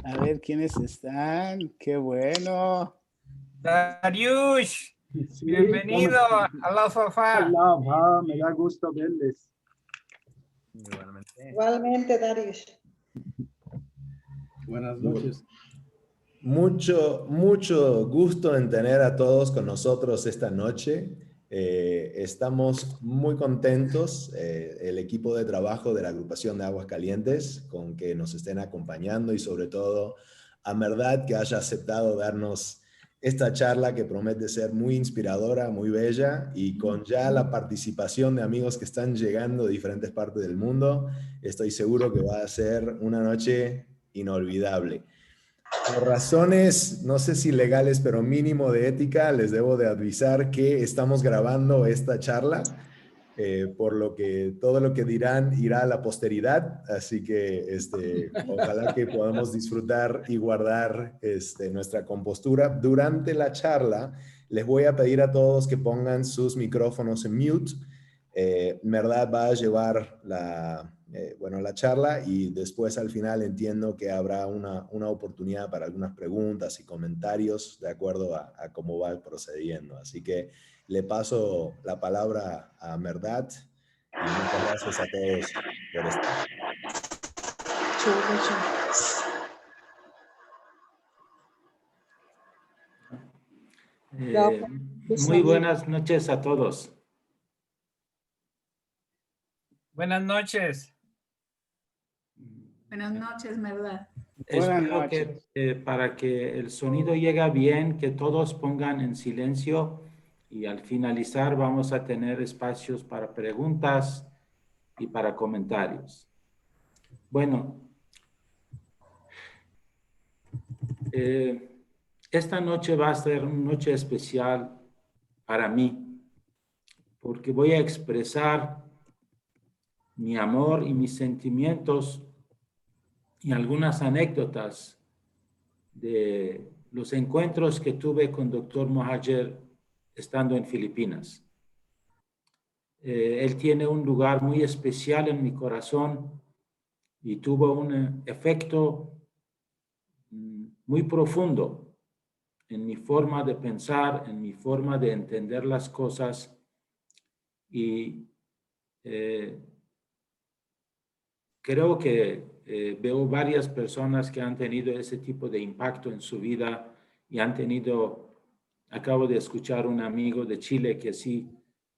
A ver quiénes están. Qué bueno. Dariush, Sí, bienvenido a la Fafá. Allah, me da gusto verles. Igualmente. Igualmente, Darius. Buenas noches. Mucho gusto en tener a todos con nosotros esta noche. Estamos muy contentos, el equipo de trabajo de la agrupación de Aguascalientes, con que nos estén acompañando y sobre todo a Merdad que haya aceptado darnos esta charla que promete ser muy inspiradora, muy bella y con ya la participación de amigos que están llegando de diferentes partes del mundo, estoy seguro que va a ser una noche inolvidable. Por razones, no sé si legales, pero mínimo de ética, les debo de avisar que estamos grabando esta charla, por lo que todo lo que dirán irá a la posteridad, así que ojalá que podamos disfrutar y guardar nuestra compostura. Durante la charla, les voy a pedir a todos que pongan sus micrófonos en mute. Merdad va a llevar la charla y después al final entiendo que habrá una oportunidad para algunas preguntas y comentarios de acuerdo a cómo va procediendo. Así que le paso la palabra a Merdad y muchas gracias a todos por estar. Muy buenas noches a todos. Buenas noches. Buenas noches, ¿verdad? Buenas Espero noches. que para que el sonido llegue bien, que todos pongan en silencio y al finalizar vamos a tener espacios para preguntas y para comentarios. Bueno, esta noche va a ser una noche especial para mí porque voy a expresar mi amor y mis sentimientos y algunas anécdotas de los encuentros que tuve con Dr. Mohajer estando en Filipinas. Él tiene un lugar muy especial en mi corazón y tuvo un efecto muy profundo en mi forma de pensar, en mi forma de entender las cosas y creo que veo varias personas que han tenido ese tipo de impacto en su vida y han tenido, acabo de escuchar un amigo de Chile que sí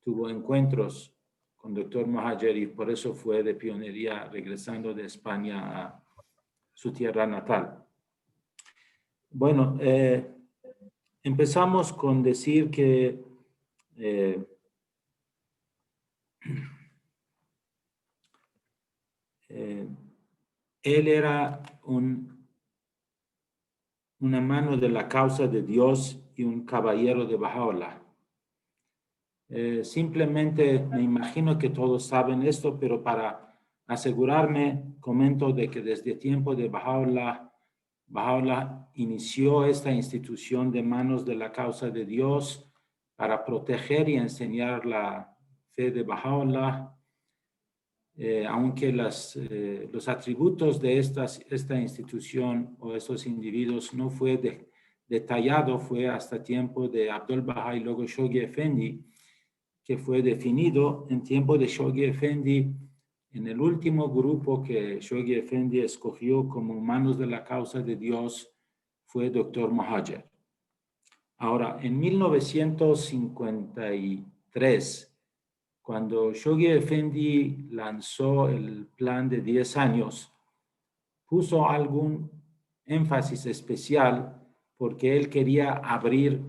tuvo encuentros con Dr. Mohajer y por eso fue de pionería regresando de España a su tierra natal. Bueno, empezamos con decir que él era una mano de la causa de Dios y un caballero de Baha'u'lláh. Simplemente me imagino que todos saben esto, pero para asegurarme, comento de que desde el tiempo de Baha'u'lláh inició esta institución de manos de la causa de Dios para proteger y enseñar la fe de Baha'u'lláh. Aunque los atributos de esta institución o estos individuos no fue detallado, fue hasta tiempo de Abdul Baha y luego Shoghi Effendi, que fue definido en tiempo de Shoghi Effendi en el último grupo que Shoghi Effendi escogió como manos de la causa de Dios fue Dr. Mohajer. Ahora, en 1953, cuando Shoghi Effendi lanzó el plan de 10 años, puso algún énfasis especial porque él quería abrir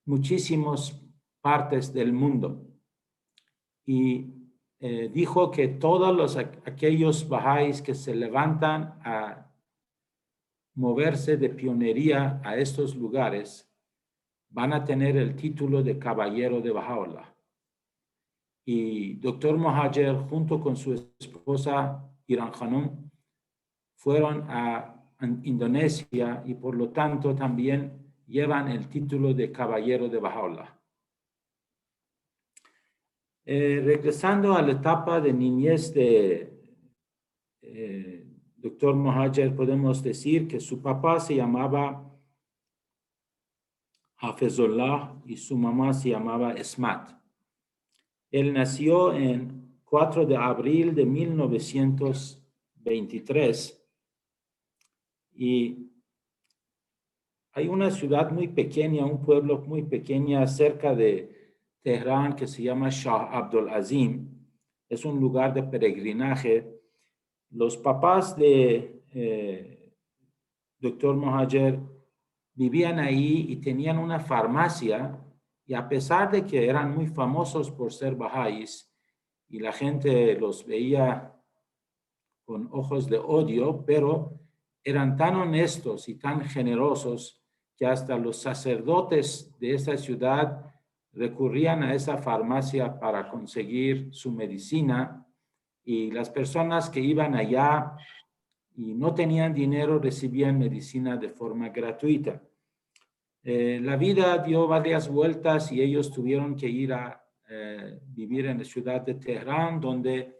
muchísimas partes del mundo. Y dijo que todos aquellos bahá'ís que se levantan a moverse de pionería a estos lugares van a tener el título de caballero de Baha'u'lláh. Y Dr. Mohajer, junto con su esposa Iran Khanum, fueron a Indonesia y por lo tanto también llevan el título de caballero de Baha'u'lláh. Regresando a la etapa de niñez de Dr. Mohajer, podemos decir que su papá se llamaba Hafezullah y su mamá se llamaba Esmat. Él nació en 4 de abril de 1923 y hay una ciudad muy pequeña, un pueblo muy pequeño cerca de Teherán que se llama Shah Abdul Azim. Es un lugar de peregrinaje. Los papás de Dr. Mohajer vivían ahí y tenían una farmacia, y a pesar de que eran muy famosos por ser bahá'ís y la gente los veía con ojos de odio, pero eran tan honestos y tan generosos que hasta los sacerdotes de esa ciudad recurrían a esa farmacia para conseguir su medicina, y las personas que iban allá y no tenían dinero recibían medicina de forma gratuita. La vida dio varias vueltas y ellos tuvieron que ir a vivir en la ciudad de Teherán, donde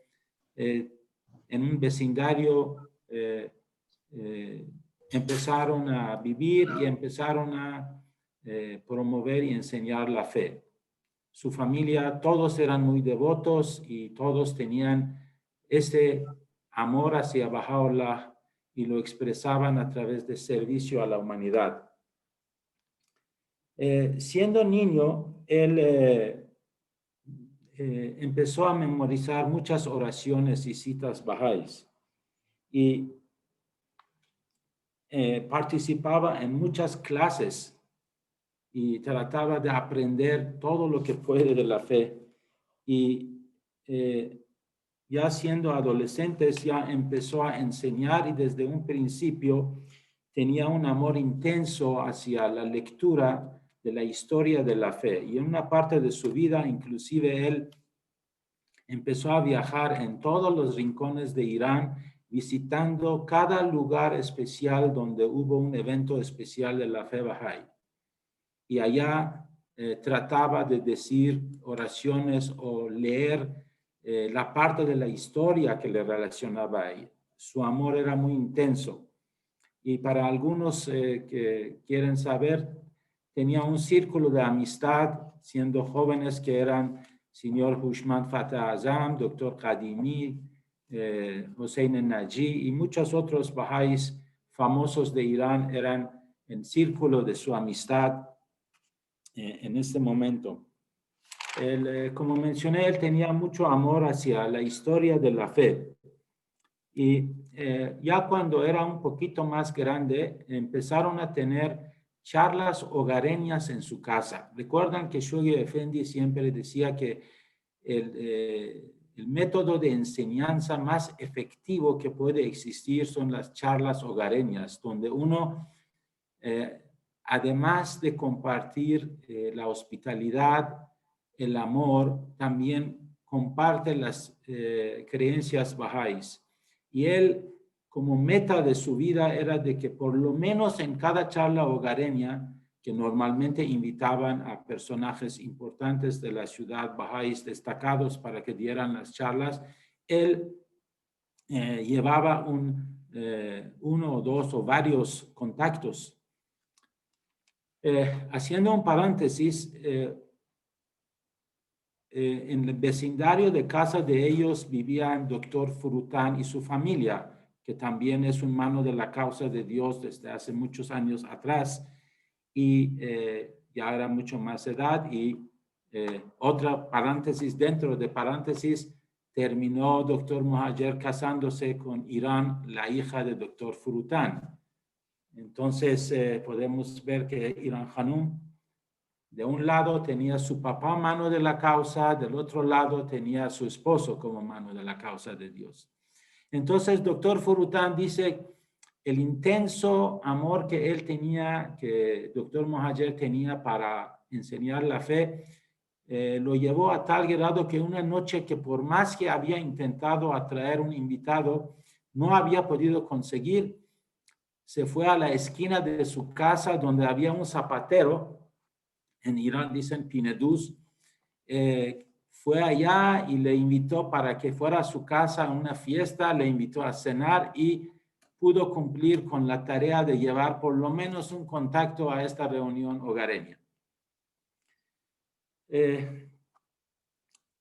en un vecindario empezaron a vivir y empezaron a promover y enseñar la fe. Su familia, todos eran muy devotos y todos tenían ese amor hacia Baha'u'lláh y lo expresaban a través de servicio a la humanidad. Siendo niño, él empezó a memorizar muchas oraciones y citas bahá'ís y participaba en muchas clases y trataba de aprender todo lo que puede de la fe. Y ya siendo adolescentes ya empezó a enseñar, y desde un principio tenía un amor intenso hacia la lectura de la historia de la fe. Y en una parte de su vida, inclusive él empezó a viajar en todos los rincones de Irán, visitando cada lugar especial donde hubo un evento especial de la fe bahá'í. Y allá trataba de decir oraciones o leer la parte de la historia que le relacionaba a ella. Su amor era muy intenso. Y para algunos que quieren saber, tenía un círculo de amistad siendo jóvenes que eran señor Hushman Fatah Azam, doctor Qadimi, Hossein Naji y muchos otros bahá'ís famosos de Irán eran en círculo de su amistad en este momento. Él, como mencioné, él tenía mucho amor hacia la historia de la fe. Y ya cuando era un poquito más grande, empezaron a tener charlas hogareñas en su casa. Recuerdan que Shoghi Effendi siempre decía que el método de enseñanza más efectivo que puede existir son las charlas hogareñas, donde uno, además de compartir la hospitalidad, el amor, también comparte las creencias bahá'ís. Y él, como meta de su vida, era de que por lo menos en cada charla hogareña, que normalmente invitaban a personajes importantes de la ciudad bahá'ís destacados para que dieran las charlas, él llevaba uno o dos o varios contactos. Haciendo un paréntesis, en el vecindario de casa de ellos vivían Dr. Furután y su familia, que también es un mano de la causa de Dios desde hace muchos años atrás, y ya era mucho más edad. Y otra paréntesis dentro de paréntesis, terminó Dr. Mohajer casándose con Irán, la hija de Dr. Furután. Entonces podemos ver que Irán Hanum, de un lado tenía su papá mano de la causa, del otro lado tenía a su esposo como mano de la causa de Dios. Entonces, Dr. Furután dice, el intenso amor que él tenía, que Dr. Mohajer tenía para enseñar la fe, lo llevó a tal grado que una noche, que por más que había intentado atraer un invitado, no había podido conseguir, se fue a la esquina de su casa donde había un zapatero. En Irán dicen Pineduz, fue allá y le invitó para que fuera a su casa a una fiesta, le invitó a cenar y pudo cumplir con la tarea de llevar por lo menos un contacto a esta reunión hogareña.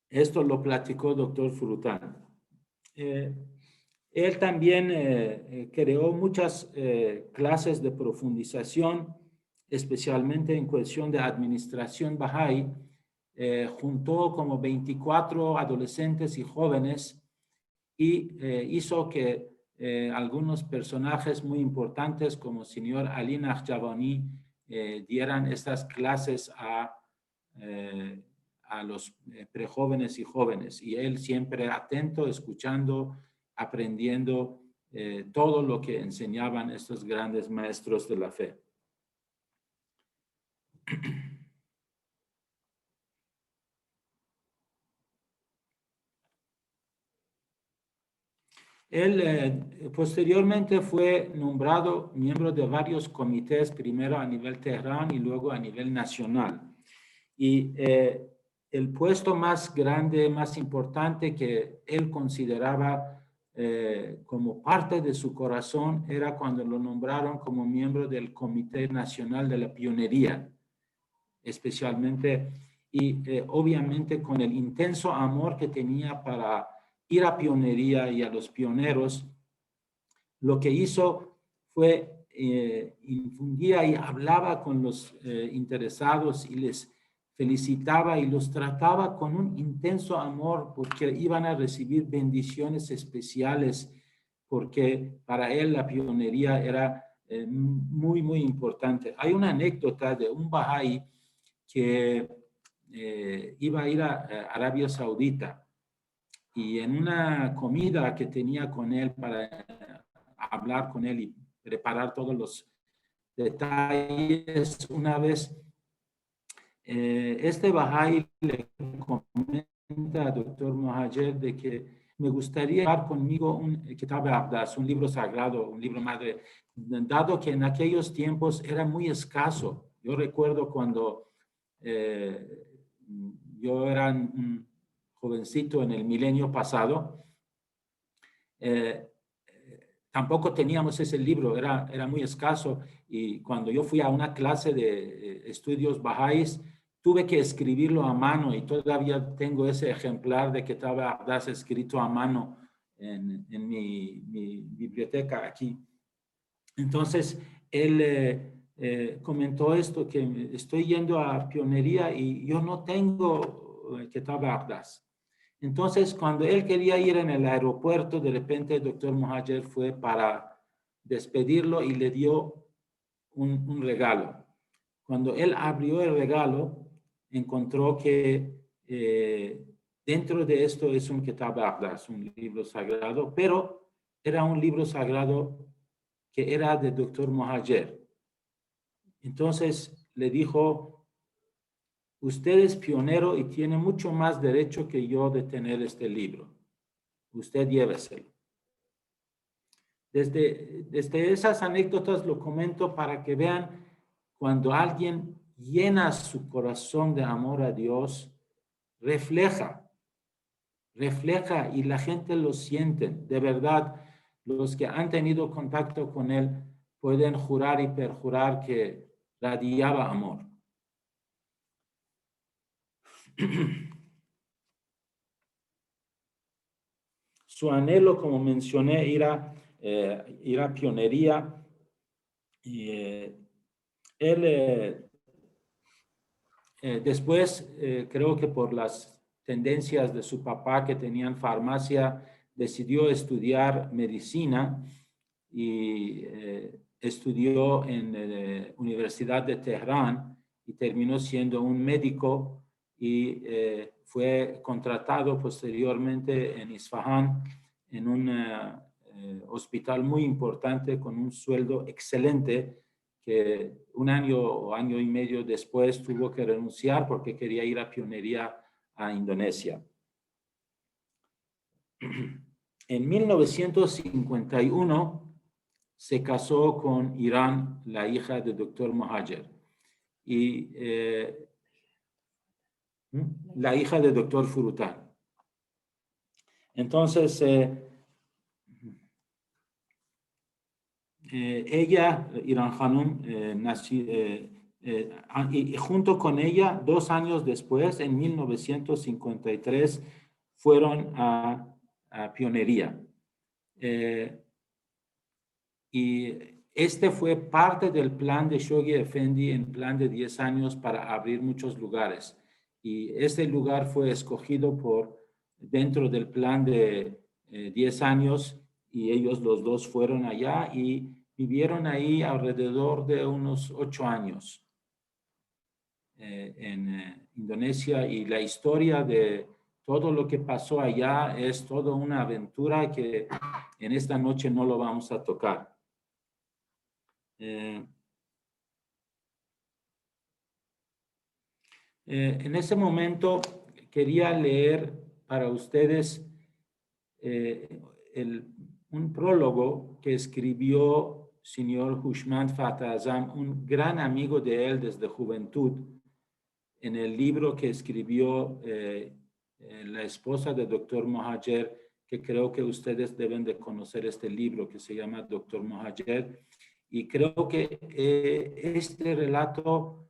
Esto lo platicó doctor Furután. Él también creó muchas clases de profundización, especialmente en cuestión de administración Bahá'í. Juntó como 24 adolescentes y jóvenes y hizo que algunos personajes muy importantes como señor Ali Naqshbandi dieran estas clases a los prejóvenes y jóvenes. Y él siempre atento, escuchando, aprendiendo todo lo que enseñaban estos grandes maestros de la fe. Él posteriormente fue nombrado miembro de varios comités, primero a nivel Teherán y luego a nivel nacional. Y el puesto más grande, más importante que él consideraba como parte de su corazón era cuando lo nombraron como miembro del Comité Nacional de la Pionería, especialmente y obviamente con el intenso amor que tenía para ir a pionería y a los pioneros, lo que hizo fue infundía y hablaba con los interesados y les felicitaba y los trataba con un intenso amor porque iban a recibir bendiciones especiales, porque para él la pionería era muy, muy importante. Hay una anécdota de un Bahá'í que iba a ir a Arabia Saudita y en una comida que tenía con él para hablar con él y preparar todos los detalles, una vez este Bahá'í le comenta al doctor Mohajer de que me gustaría llevar conmigo un Kitab al-Aqdas, un libro sagrado, un libro madre, dado que en aquellos tiempos era muy escaso. Yo recuerdo cuando yo era un jovencito en el milenio pasado, tampoco teníamos ese libro, era muy escaso, y cuando yo fui a una clase de estudios bahá'ís, tuve que escribirlo a mano y todavía tengo ese ejemplar de Kitab al-Aqdas escrito a mano en mi biblioteca aquí. Entonces, él comentó esto, que estoy yendo a pionería y yo no tengo Kitab al-Aqdas. Entonces, cuando él quería ir en el aeropuerto, de repente el doctor Mohajer fue para despedirlo y le dio un regalo. Cuando él abrió el regalo, encontró que dentro de esto es un Kitab al-Aqdas, un libro sagrado, pero era un libro sagrado que era del doctor Mohajer. Entonces le dijo: usted es pionero y tiene mucho más derecho que yo de tener este libro. Usted lléveselo. Desde esas anécdotas lo comento para que vean cuando alguien llena su corazón de amor a Dios, refleja y la gente lo siente. De verdad, los que han tenido contacto con él pueden jurar y perjurar que radiaba amor. Su anhelo, como mencioné, ir a pionería. Y él después, creo que por las tendencias de su papá que tenían farmacia, decidió estudiar medicina y estudió en la Universidad de Teherán y terminó siendo un médico y fue contratado posteriormente en Isfahán en un hospital muy importante con un sueldo excelente, que un año o año y medio después tuvo que renunciar porque quería ir a pionería a Indonesia. En 1951 se casó con Irán, la hija del doctor Mohajer, y la hija del doctor Furután. Entonces, ella, Iran Hanum, y junto con ella, 2 años después, en 1953, fueron a pionería. Y este fue parte del plan de Shoghi Effendi, en plan de 10 años para abrir muchos lugares. Y este lugar fue escogido dentro del plan de 10 años, y ellos los dos fueron allá y vivieron ahí alrededor de unos 8 años en Indonesia. Y la historia de todo lo que pasó allá es toda una aventura que en esta noche no lo vamos a tocar. En ese momento quería leer para ustedes un prólogo que escribió señor Houshmand Fatah Azam, un gran amigo de él desde juventud, en el libro que escribió la esposa del doctor Mohajer, que creo que ustedes deben de conocer este libro, que se llama Doctor Mohajer. Y creo que este relato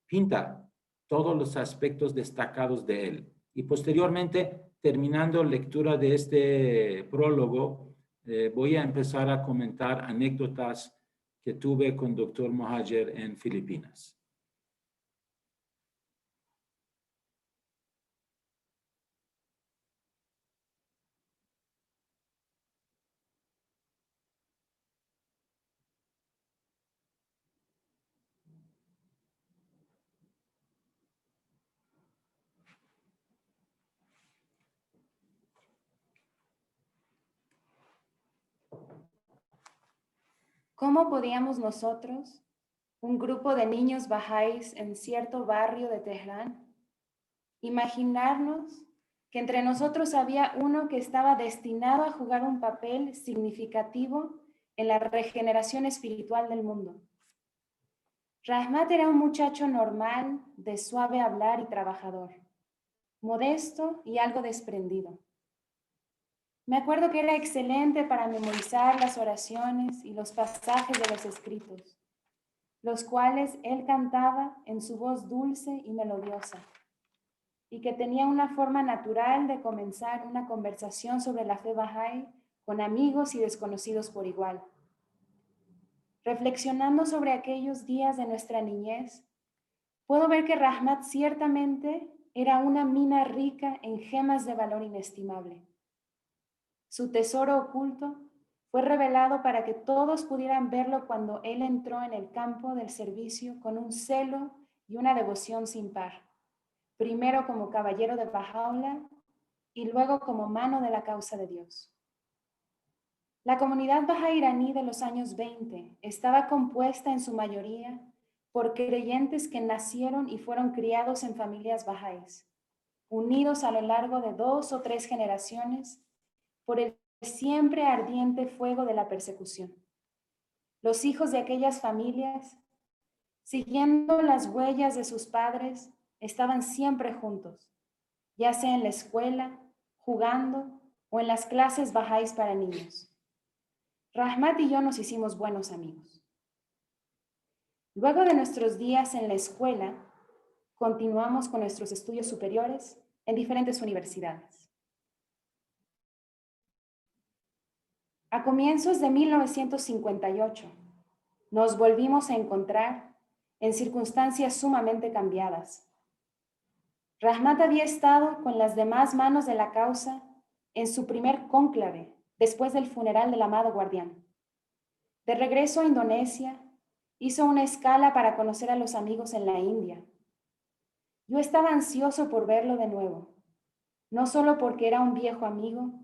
pinta todos los aspectos destacados de él. Y posteriormente, terminando lectura de este prólogo, voy a empezar a comentar anécdotas que tuve con Dr. Mohajer en Filipinas. ¿Cómo podíamos nosotros, un grupo de niños bahá'ís en cierto barrio de Teherán, imaginarnos que entre nosotros había uno que estaba destinado a jugar un papel significativo en la regeneración espiritual del mundo? Rahmat era un muchacho normal, de suave hablar y trabajador, modesto y algo desprendido. Me acuerdo que era excelente para memorizar las oraciones y los pasajes de los escritos, los cuales él cantaba en su voz dulce y melodiosa, y que tenía una forma natural de comenzar una conversación sobre la fe bahá'í con amigos y desconocidos por igual. Reflexionando sobre aquellos días de nuestra niñez, puedo ver que Rahmat ciertamente era una mina rica en gemas de valor inestimable. Su tesoro oculto fue revelado para que todos pudieran verlo cuando él entró en el campo del servicio con un celo y una devoción sin par, primero como caballero de Baha'u'lláh y luego como mano de la causa de Dios. La comunidad bahá'í iraní de los años 20 estaba compuesta en su mayoría por creyentes que nacieron y fueron criados en familias bahá'ís, unidos a lo largo de 2 o 3 generaciones por el siempre ardiente fuego de la persecución. Los hijos de aquellas familias, siguiendo las huellas de sus padres, estaban siempre juntos, ya sea en la escuela, jugando o en las clases bahá'ís para niños. Rahmat y yo nos hicimos buenos amigos. Luego de nuestros días en la escuela, continuamos con nuestros estudios superiores en diferentes universidades. A comienzos de 1958, nos volvimos a encontrar en circunstancias sumamente cambiadas. Rahmat había estado con las demás manos de la causa en su primer cónclave después del funeral del amado guardián. De regreso a Indonesia, hizo una escala para conocer a los amigos en la India. Yo estaba ansioso por verlo de nuevo, no solo porque era un viejo amigo,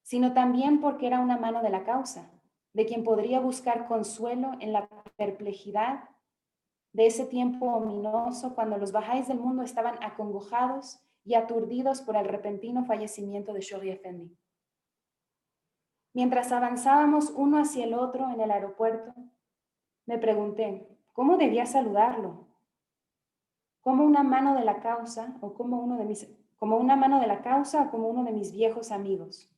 sino también porque era una mano de la causa, de quien podría buscar consuelo en la perplejidad de ese tiempo ominoso cuando los bahá'ís del mundo estaban acongojados y aturdidos por el repentino fallecimiento de Shoghi Effendi. Mientras avanzábamos uno hacia el otro en el aeropuerto, me pregunté, ¿cómo debía saludarlo? ¿Como una mano de la causa o como uno de mis viejos amigos?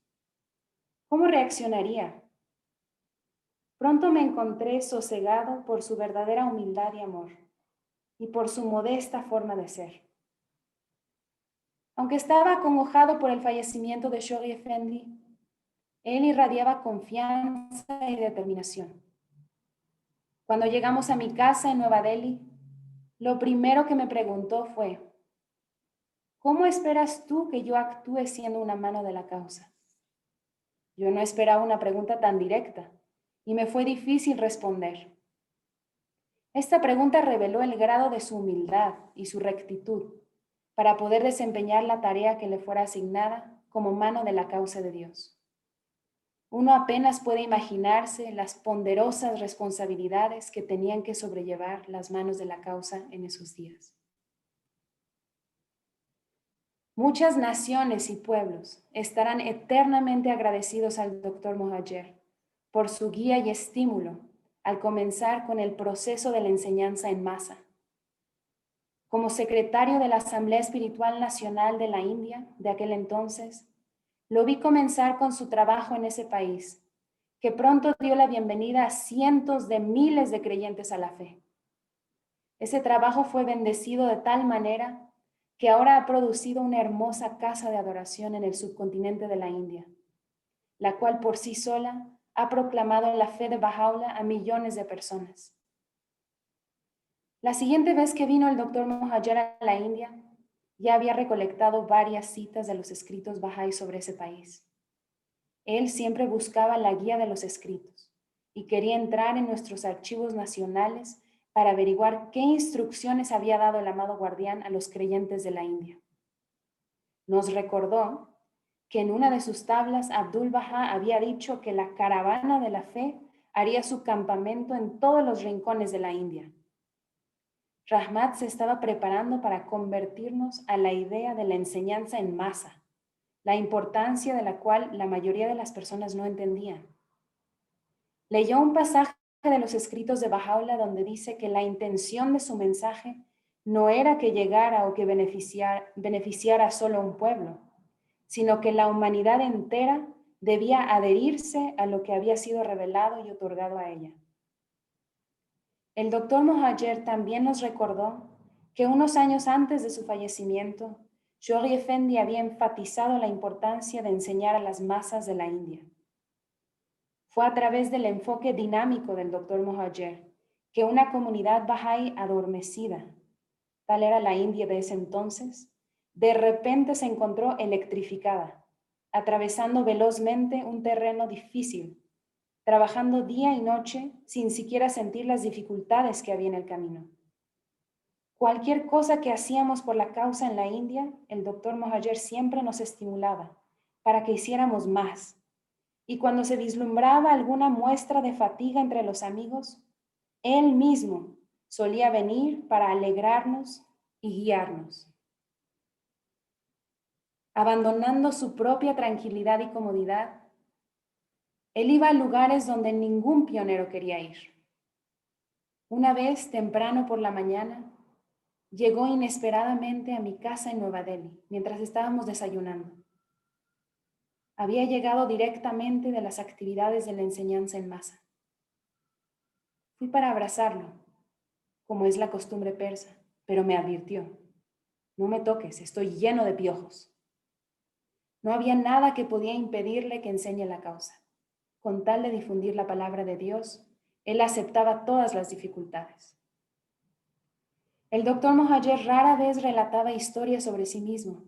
¿Cómo reaccionaría? pronto me encontré sosegado por su verdadera humildad y amor, y por su modesta forma de ser. Aunque estaba acongojado por el fallecimiento de Shoghi Effendi, él irradiaba confianza y determinación. Cuando llegamos a mi casa en Nueva Delhi, lo primero que me preguntó fue: ¿cómo esperas tú que yo actúe siendo una mano de la causa? Yo no esperaba una pregunta tan directa y me fue difícil responder. Esta pregunta reveló el grado de su humildad y su rectitud para poder desempeñar la tarea que le fuera asignada como mano de la causa de Dios. Uno apenas puede imaginarse las ponderosas responsabilidades que tenían que sobrellevar las manos de la causa en esos días. Muchas naciones y pueblos estarán eternamente agradecidos al Dr. Mohajer por su guía y estímulo al comenzar con el proceso de la enseñanza en masa. Como secretario de la Asamblea Espiritual Nacional de la India de aquel entonces, lo vi comenzar con su trabajo en ese país, que pronto dio la bienvenida a cientos de miles de creyentes a la fe. Ese trabajo fue bendecido de tal manera que ahora ha producido una hermosa casa de adoración en el subcontinente de la India, la cual por sí sola ha proclamado la fe de Baha'u'lláh a millones de personas. La siguiente vez que vino el Dr. Mohajer a la India, ya había recolectado varias citas de los escritos Bahá'í sobre ese país. Él siempre buscaba la guía de los escritos y quería entrar en nuestros archivos nacionales para averiguar qué instrucciones había dado el amado guardián a los creyentes de la India. Nos recordó que en una de sus tablas Abdul Bahá había dicho que la caravana de la fe haría su campamento en todos los rincones de la India. Rahmat se estaba preparando para convertirnos a la idea de la enseñanza en masa, la importancia de la cual la mayoría de las personas no entendían. Leyó un pasaje de los escritos de Baha'u'lláh donde dice que la intención de su mensaje no era que llegara o que beneficiara solo a un pueblo, sino que la humanidad entera debía adherirse a lo que había sido revelado y otorgado a ella. El Dr. Mohajer también nos recordó que unos años antes de su fallecimiento, Shoghi Effendi había enfatizado la importancia de enseñar a las masas de la India. Fue a través del enfoque dinámico del Dr. Mohajer que una comunidad Bahá'í adormecida, tal era la India de ese entonces, de repente se encontró electrificada, atravesando velozmente un terreno difícil, trabajando día y noche sin siquiera sentir las dificultades que había en el camino. Cualquier cosa que hacíamos por la causa en la India, el Dr. Mohajer siempre nos estimulaba para que hiciéramos más. Y cuando se vislumbraba alguna muestra de fatiga entre los amigos, él mismo solía venir para alegrarnos y guiarnos. Abandonando su propia tranquilidad y comodidad, él iba a lugares donde ningún pionero quería ir. Una vez, temprano por la mañana, llegó inesperadamente a mi casa en Nueva Delhi, mientras estábamos desayunando. Había llegado directamente de las actividades de la enseñanza en masa. Fui para abrazarlo, como es la costumbre persa, pero me advirtió: no me toques, estoy lleno de piojos. No había nada que podía impedirle que enseñe la causa. Con tal de difundir la palabra de Dios, él aceptaba todas las dificultades. El Dr. Mohajer rara vez relataba historias sobre sí mismo,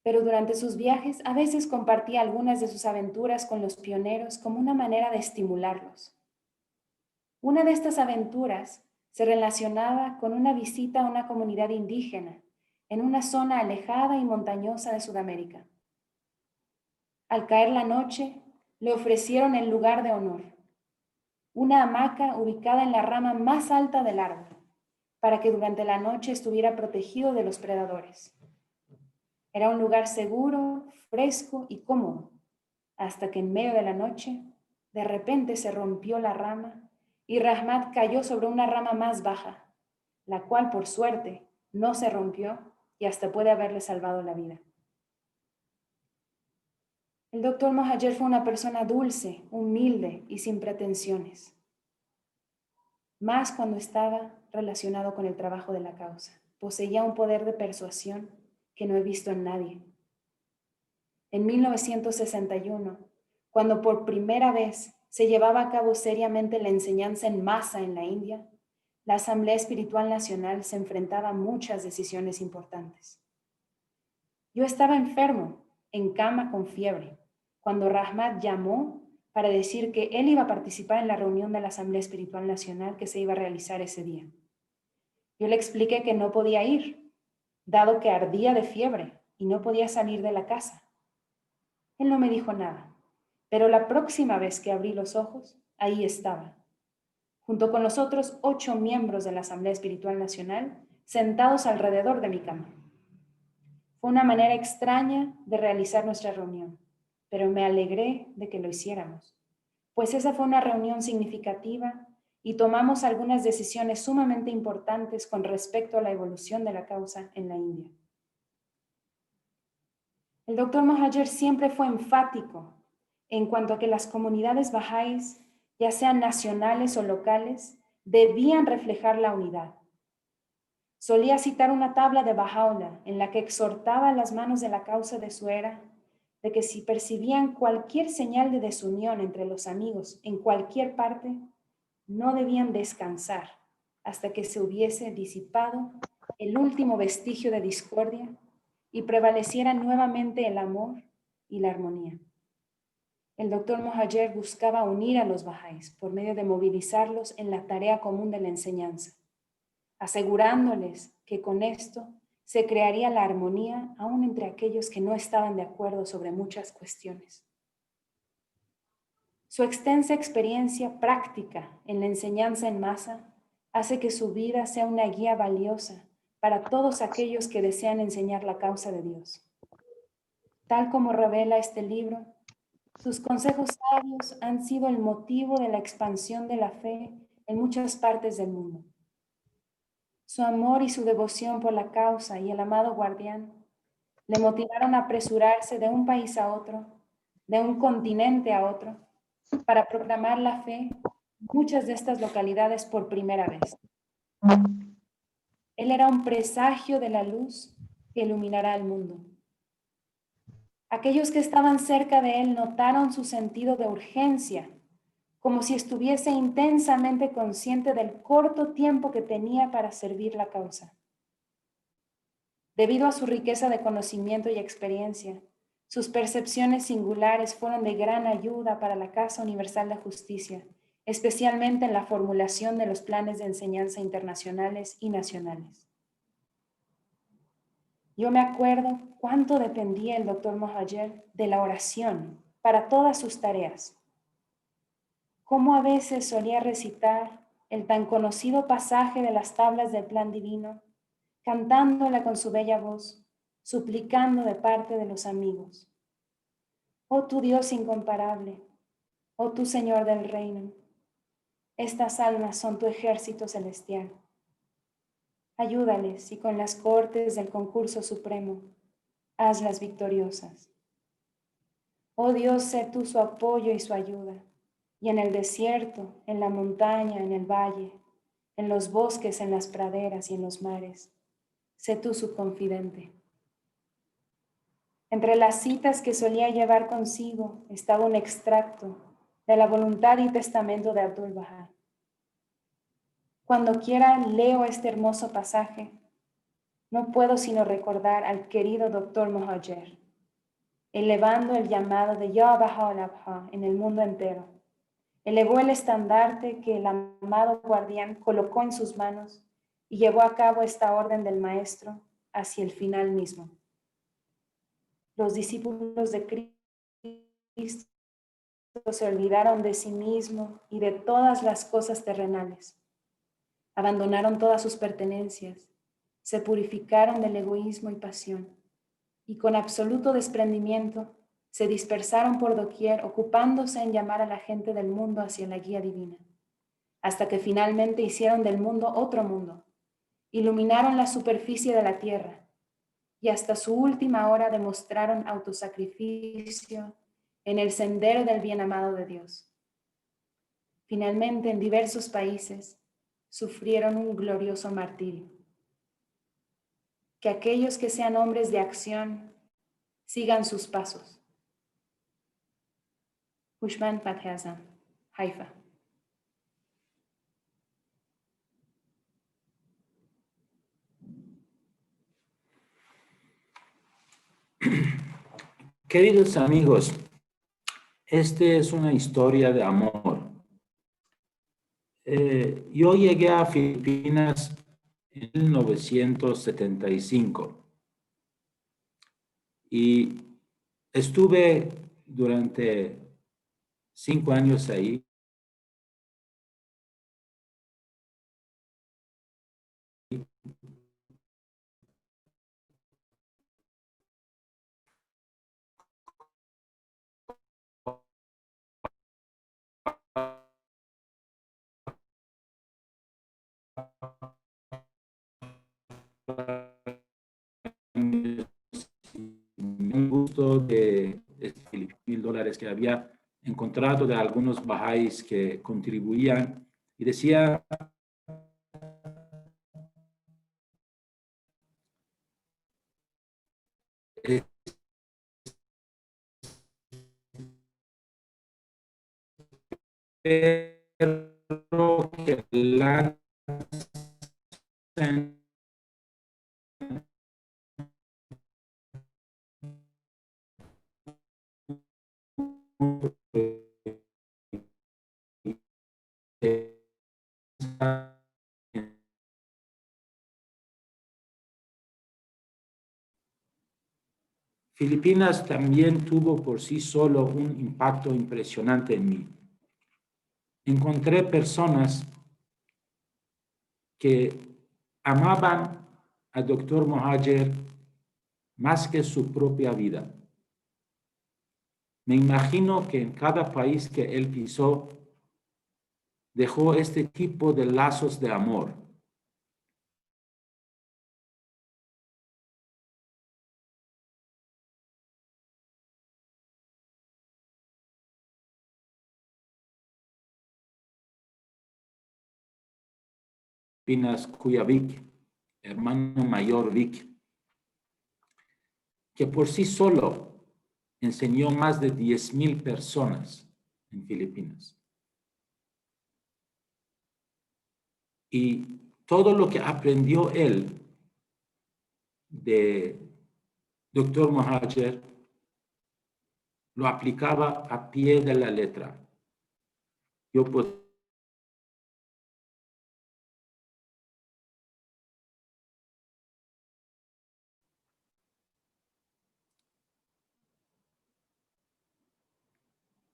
pero durante sus viajes a veces compartía algunas de sus aventuras con los pioneros como una manera de estimularlos. Una de estas aventuras se relacionaba con una visita a una comunidad indígena en una zona alejada y montañosa de Sudamérica. Al caer la noche, le ofrecieron el lugar de honor, una hamaca ubicada en la rama más alta del árbol, para que durante la noche estuviera protegido de los predadores. Era un lugar seguro, fresco y cómodo, hasta que en medio de la noche, de repente se rompió la rama y Rahmat cayó sobre una rama más baja, la cual, por suerte, no se rompió y hasta puede haberle salvado la vida. El doctor Mohajer fue una persona dulce, humilde y sin pretensiones, más cuando estaba relacionado con el trabajo de la causa. Poseía un poder de persuasión que no he visto en nadie. En 1961, cuando por primera vez se llevaba a cabo seriamente la enseñanza en masa en la India, la Asamblea Espiritual Nacional se enfrentaba a muchas decisiones importantes. Yo estaba enfermo, en cama con fiebre, cuando Rahmat llamó para decir que él iba a participar en la reunión de la Asamblea Espiritual Nacional que se iba a realizar ese día. Yo le expliqué que no podía ir, dado que ardía de fiebre y no podía salir de la casa. Él no me dijo nada, pero la próxima vez que abrí los ojos, ahí estaba, junto con los otros 8 miembros de la Asamblea Espiritual Nacional, sentados alrededor de mi cama. Fue una manera extraña de realizar nuestra reunión, pero me alegré de que lo hiciéramos, pues esa fue una reunión significativa y tomamos algunas decisiones sumamente importantes con respecto a la evolución de la causa en la India. El doctor Mohajer siempre fue enfático en cuanto a que las comunidades bahá'ís, ya sean nacionales o locales, debían reflejar la unidad. Solía citar una tabla de Baha'u'lláh en la que exhortaba a las manos de la causa de su era de que si percibían cualquier señal de desunión entre los amigos en cualquier parte, no debían descansar hasta que se hubiese disipado el último vestigio de discordia y prevaleciera nuevamente el amor y la armonía. El doctor Mohajer buscaba unir a los bahá'ís por medio de movilizarlos en la tarea común de la enseñanza, asegurándoles que con esto se crearía la armonía aún entre aquellos que no estaban de acuerdo sobre muchas cuestiones. Su extensa experiencia práctica en la enseñanza en masa hace que su vida sea una guía valiosa para todos aquellos que desean enseñar la causa de Dios. Tal como revela este libro, sus consejos sabios han sido el motivo de la expansión de la fe en muchas partes del mundo. Su amor y su devoción por la causa y el amado guardián le motivaron a apresurarse de un país a otro, de un continente a otro, para proclamar la fe en muchas de estas localidades por primera vez. Él era un presagio de la luz que iluminará al mundo. Aquellos que estaban cerca de él notaron su sentido de urgencia, como si estuviese intensamente consciente del corto tiempo que tenía para servir la causa. Debido a su riqueza de conocimiento y experiencia, sus percepciones singulares fueron de gran ayuda para la Casa Universal de Justicia, especialmente en la formulación de los planes de enseñanza internacionales y nacionales. Yo me acuerdo cuánto dependía el doctor Mohajer de la oración para todas sus tareas. Cómo a veces solía recitar el tan conocido pasaje de las tablas del plan divino, cantándola con su bella voz, suplicando de parte de los amigos. Oh tu Dios incomparable, oh tu Señor del reino, estas almas son tu ejército celestial. Ayúdales y con las cortes del concurso supremo, hazlas victoriosas. Oh Dios, sé tú su apoyo y su ayuda, y en el desierto, en la montaña, en el valle, en los bosques, en las praderas y en los mares, sé tú su confidente. Entre las citas que solía llevar consigo estaba un extracto de la voluntad y testamento de Abdul Bahá. Cuando quiera leo este hermoso pasaje, no puedo sino recordar al querido doctor Mohajer, elevando el llamado de Ya Baha'u'lláh en el mundo entero. Elevó el estandarte que el amado guardián colocó en sus manos y llevó a cabo esta orden del maestro hacia el final mismo. Los discípulos de Cristo se olvidaron de sí mismo y de todas las cosas terrenales. Abandonaron todas sus pertenencias, se purificaron del egoísmo y pasión, y con absoluto desprendimiento se dispersaron por doquier, ocupándose en llamar a la gente del mundo hacia la guía divina, hasta que finalmente hicieron del mundo otro mundo, iluminaron la superficie de la tierra, y hasta su última hora demostraron autosacrificio en el sendero del bien amado de Dios. Finalmente, en diversos países, sufrieron un glorioso martirio. Que aquellos que sean hombres de acción sigan sus pasos. Ushman Fathazan, Haifa. Queridos amigos, esta es una historia de amor. Yo llegué a Filipinas en 1975 y estuve durante 5 años ahí. Un gusto de $1,000 que había encontrado de algunos bahá'ís que contribuían y decía espero que lancen Filipinas también tuvo por sí solo un impacto impresionante en mí. Encontré personas que amaban al Dr. Mohajer más que su propia vida. Me imagino que en cada país que él pisó, dejó este tipo de lazos de amor. Filipinas, cuya Vic, hermano mayor Vic, que por sí solo enseñó más de 10,000 personas en Filipinas. Y todo lo que aprendió él de Dr. Mohajer lo aplicaba a pie de la letra. Yo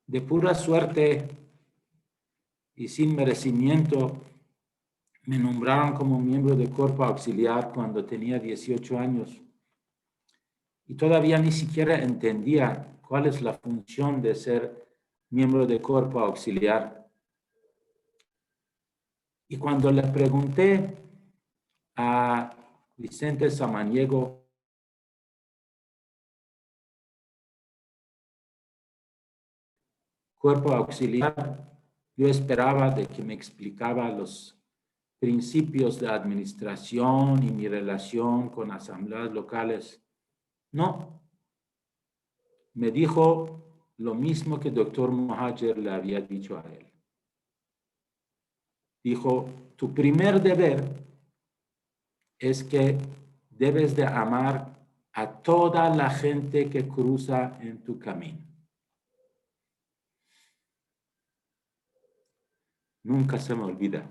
de pura suerte y sin merecimiento, me nombraron como miembro de cuerpo auxiliar cuando tenía 18 años. Y todavía ni siquiera entendía cuál es la función de ser miembro de cuerpo auxiliar. Y cuando le pregunté a Vicente Samaniego, cuerpo auxiliar, yo esperaba de que me explicara los principios de administración y mi relación con asambleas locales. No. Me dijo lo mismo que el Dr. Mohajer le había dicho a él. Dijo, tu primer deber es que debes de amar a toda la gente que cruza en tu camino. Nunca se me olvida.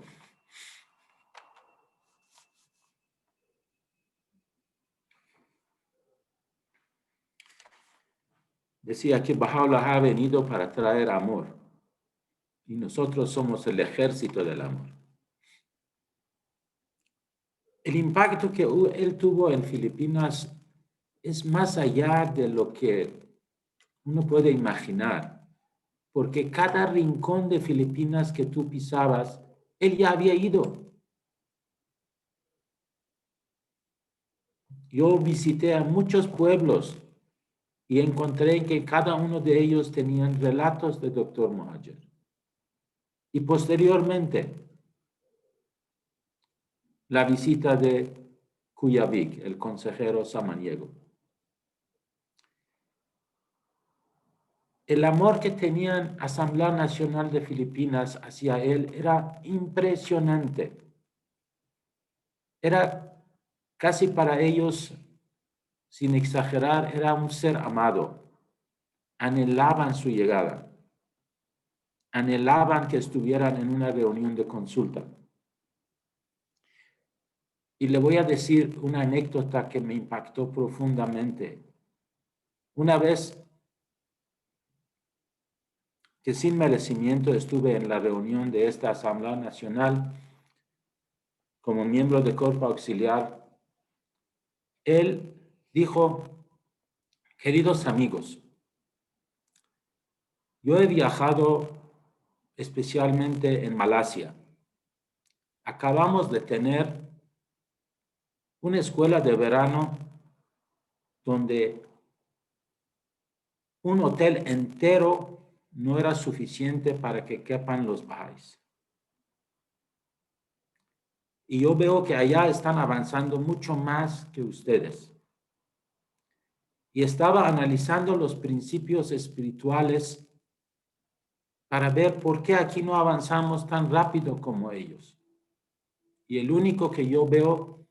Decía que Baha'u'lláh ha venido para traer amor y nosotros somos el ejército del amor. El impacto que él tuvo en Filipinas es más allá de lo que uno puede imaginar, porque cada rincón de Filipinas que tú pisabas, él ya había ido. Yo visité a muchos pueblos y encontré que cada uno de ellos tenían relatos de Dr. Mohajer. Y posteriormente, la visita de Kuyavik, el consejero samaniego. El amor que tenían Asamblea Nacional de Filipinas hacia él era impresionante. Era casi para ellos, sin exagerar, era un ser amado. Anhelaban su llegada. Anhelaban que estuvieran en una reunión de consulta. Y le voy a decir una anécdota que me impactó profundamente. Una vez que sin merecimiento estuve en la reunión de esta Asamblea Nacional como miembro de Cuerpo Auxiliar, él dijo: queridos amigos, yo he viajado especialmente en Malasia. Acabamos de tener una escuela de verano donde un hotel entero no era suficiente para que quepan los baha'is. Y yo veo que allá están avanzando mucho más que ustedes. Y estaba analizando los principios espirituales para ver por qué aquí no avanzamos tan rápido como ellos. Y el único que yo veo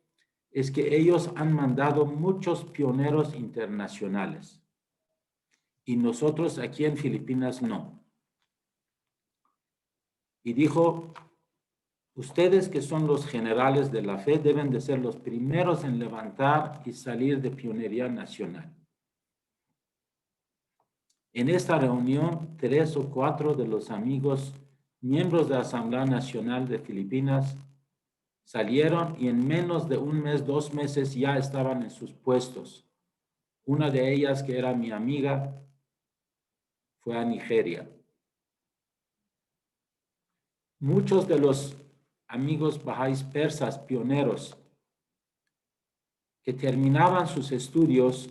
es que ellos han mandado muchos pioneros internacionales. Y nosotros aquí en Filipinas no. Y dijo: ustedes que son los generales de la fe deben de ser los primeros en levantar y salir de pionería nacional. En esta reunión, 3 o 4 de los amigos, miembros de la Asamblea Nacional de Filipinas, salieron y en menos de un mes, 2 meses ya estaban en sus puestos. Una de ellas, que era mi amiga, fue a Nigeria. Muchos de los amigos bahá'ís persas pioneros que terminaban sus estudios,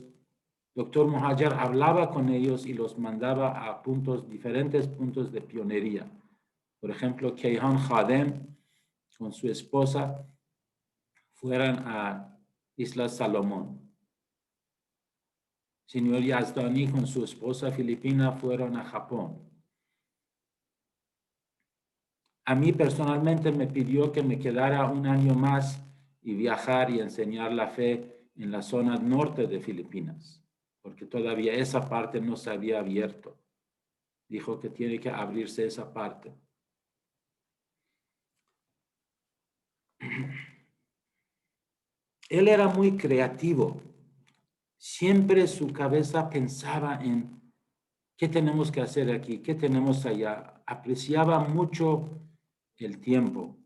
Dr. Mohajer hablaba con ellos y los mandaba a diferentes puntos de pionería. Por ejemplo, Kayhan Khadem con su esposa fueran a Islas Salomón. Señor Yazdani con su esposa filipina fueron a Japón. A mí personalmente me pidió que me quedara un año más y viajar y enseñar la fe en la zona norte de Filipinas, porque todavía esa parte no se había abierto. Dijo que tiene que abrirse esa parte. Él era muy creativo. Siempre su cabeza pensaba en qué tenemos que hacer aquí, qué tenemos allá. Apreciaba mucho el tiempo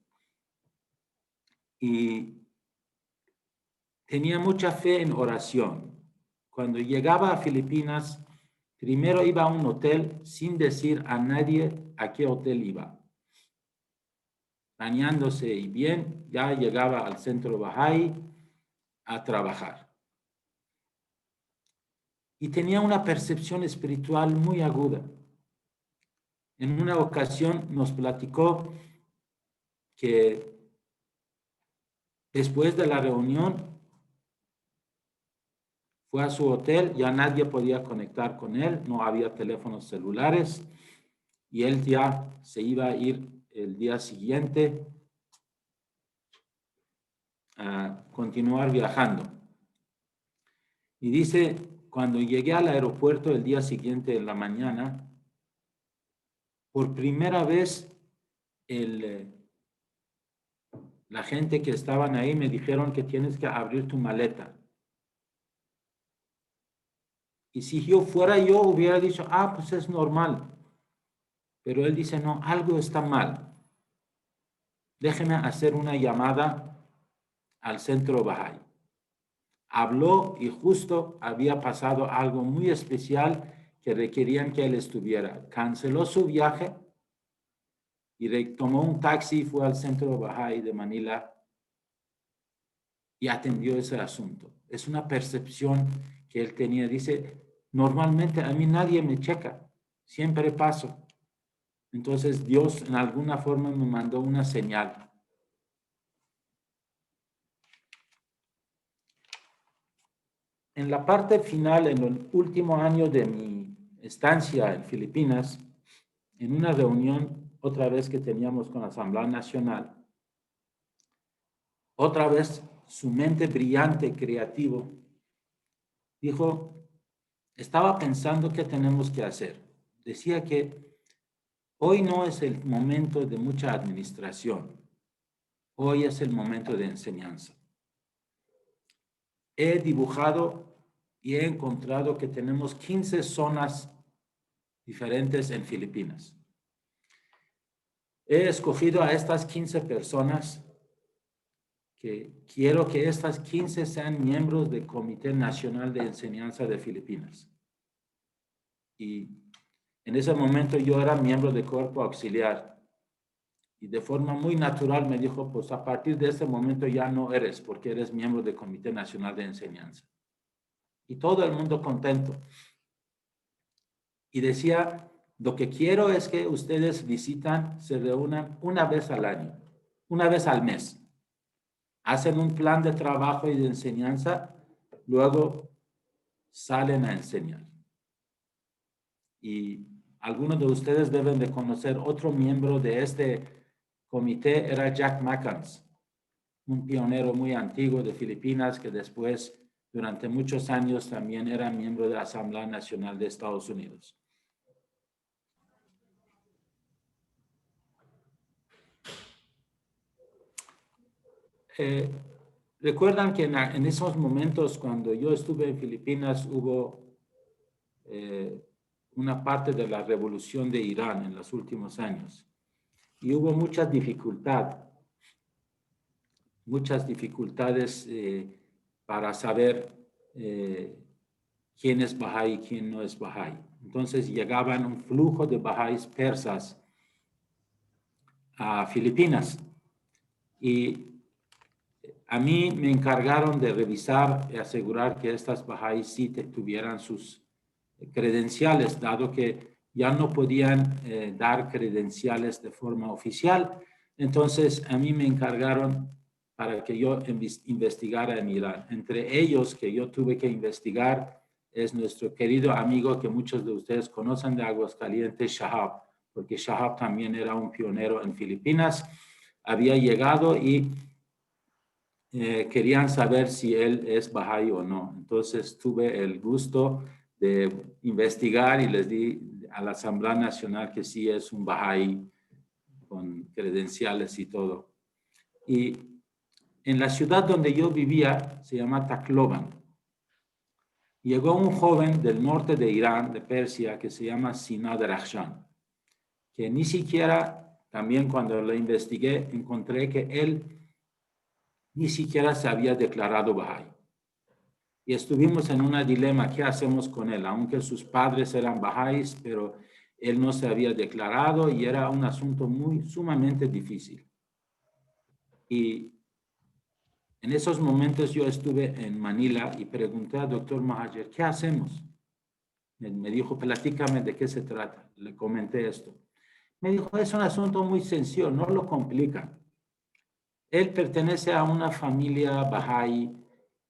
y tenía mucha fe en oración. Cuando llegaba a Filipinas, primero iba a un hotel sin decir a nadie a qué hotel iba. Bañándose y bien, ya llegaba al centro Bahá'í a trabajar. Y tenía una percepción espiritual muy aguda. En una ocasión nos platicó que después de la reunión fue a su hotel, ya nadie podía conectar con él, no había teléfonos celulares y él ya se iba a ir el día siguiente a continuar viajando. Y dice: cuando llegué al aeropuerto el día siguiente en la mañana, por primera vez la gente que estaban ahí me dijeron que tienes que abrir tu maleta. Y si yo fuera yo hubiera dicho, pues es normal. Pero él dice, no, algo está mal. Déjeme hacer una llamada al centro Bahá'í. Habló y justo había pasado algo muy especial que requerían que él estuviera. Canceló su viaje y tomó un taxi y fue al centro Bahá'í de Manila y atendió ese asunto. Es una percepción que él tenía. Dice, normalmente a mí nadie me checa, siempre paso. Entonces Dios en alguna forma me mandó una señal. En la parte final, en el último año de mi estancia en Filipinas, en una reunión otra vez que teníamos con la Asamblea Nacional, otra vez su mente brillante, creativo, dijo, estaba pensando qué tenemos que hacer. Decía que hoy no es el momento de mucha administración, hoy es el momento de enseñanza. He dibujado y he encontrado que tenemos 15 zonas diferentes en Filipinas. He escogido a estas 15 personas que quiero que estas 15 sean miembros del Comité Nacional de Enseñanza de Filipinas. Y en ese momento yo era miembro del cuerpo auxiliar. Y de forma muy natural me dijo, pues a partir de ese momento ya no eres, porque eres miembro del Comité Nacional de Enseñanza. Y todo el mundo contento. Y decía, lo que quiero es que ustedes visitan, se reúnan una vez al año, una vez al mes. Hacen un plan de trabajo y de enseñanza, luego salen a enseñar. Y algunos de ustedes deben de conocer otro miembro de este comité, era Jack Mackans, un pionero muy antiguo de Filipinas que después, durante muchos años, también era miembro de la Asamblea Nacional de Estados Unidos. Recuerdan que en esos momentos, cuando yo estuve en Filipinas, hubo una parte de la revolución de Irán en los últimos años. Y hubo muchas dificultades para saber quién es Bahá'í y quién no es Bahá'í. Entonces llegaban un flujo de Bahá'ís persas a Filipinas. Y a mí me encargaron de revisar y asegurar que estas Bahá'ís sí tuvieran sus credenciales, dado que ya no podían dar credenciales de forma oficial. Entonces, a mí me encargaron para que yo investigara en Irán. Entre ellos que yo tuve que investigar es nuestro querido amigo que muchos de ustedes conocen de Aguascalientes, Shahab, porque Shahab también era un pionero en Filipinas. Había llegado y querían saber si él es Bahá'í o no. Entonces tuve el gusto de investigar y les di a la Asamblea Nacional que sí es un Bahá'í con credenciales y todo. Y en la ciudad donde yo vivía, se llama Tacloban, llegó un joven del norte de Irán, de Persia, que se llama Sina Darakhshan, que ni siquiera, también cuando lo investigué, encontré que él ni siquiera se había declarado Bahá'í. Y estuvimos en un dilema, ¿qué hacemos con él? Aunque sus padres eran Bahá'ís, pero él no se había declarado y era un asunto sumamente difícil. Y en esos momentos yo estuve en Manila y pregunté al doctor Mahajer, ¿qué hacemos? Me dijo, platícame de qué se trata. Le comenté esto. Me dijo, es un asunto muy sencillo, no lo complica. Él pertenece a una familia Bahá'í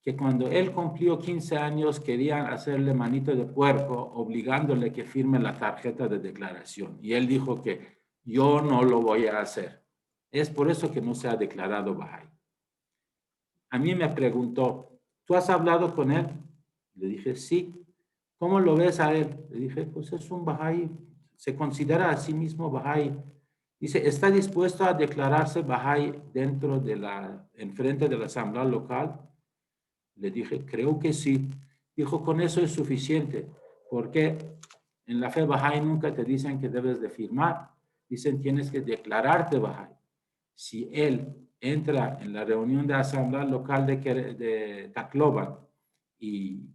que cuando él cumplió 15 años querían hacerle manito de puerco, obligándole que firme la tarjeta de declaración. Y él dijo que yo no lo voy a hacer. Es por eso que no se ha declarado Bahá'í. A mí me preguntó, ¿tú has hablado con él? Le dije, sí. ¿Cómo lo ves a él? Le dije, pues es un Bahá'í, se considera a sí mismo Bahá'í. Dice, ¿está dispuesto a declararse Bahá'í enfrente de la asamblea local? Le dije, creo que sí. Dijo, con eso es suficiente, porque en la fe Bahá'í nunca te dicen que debes de firmar. Dicen, tienes que declararte Bahá'í. Si él entra en la reunión de asamblea local de Tacloban y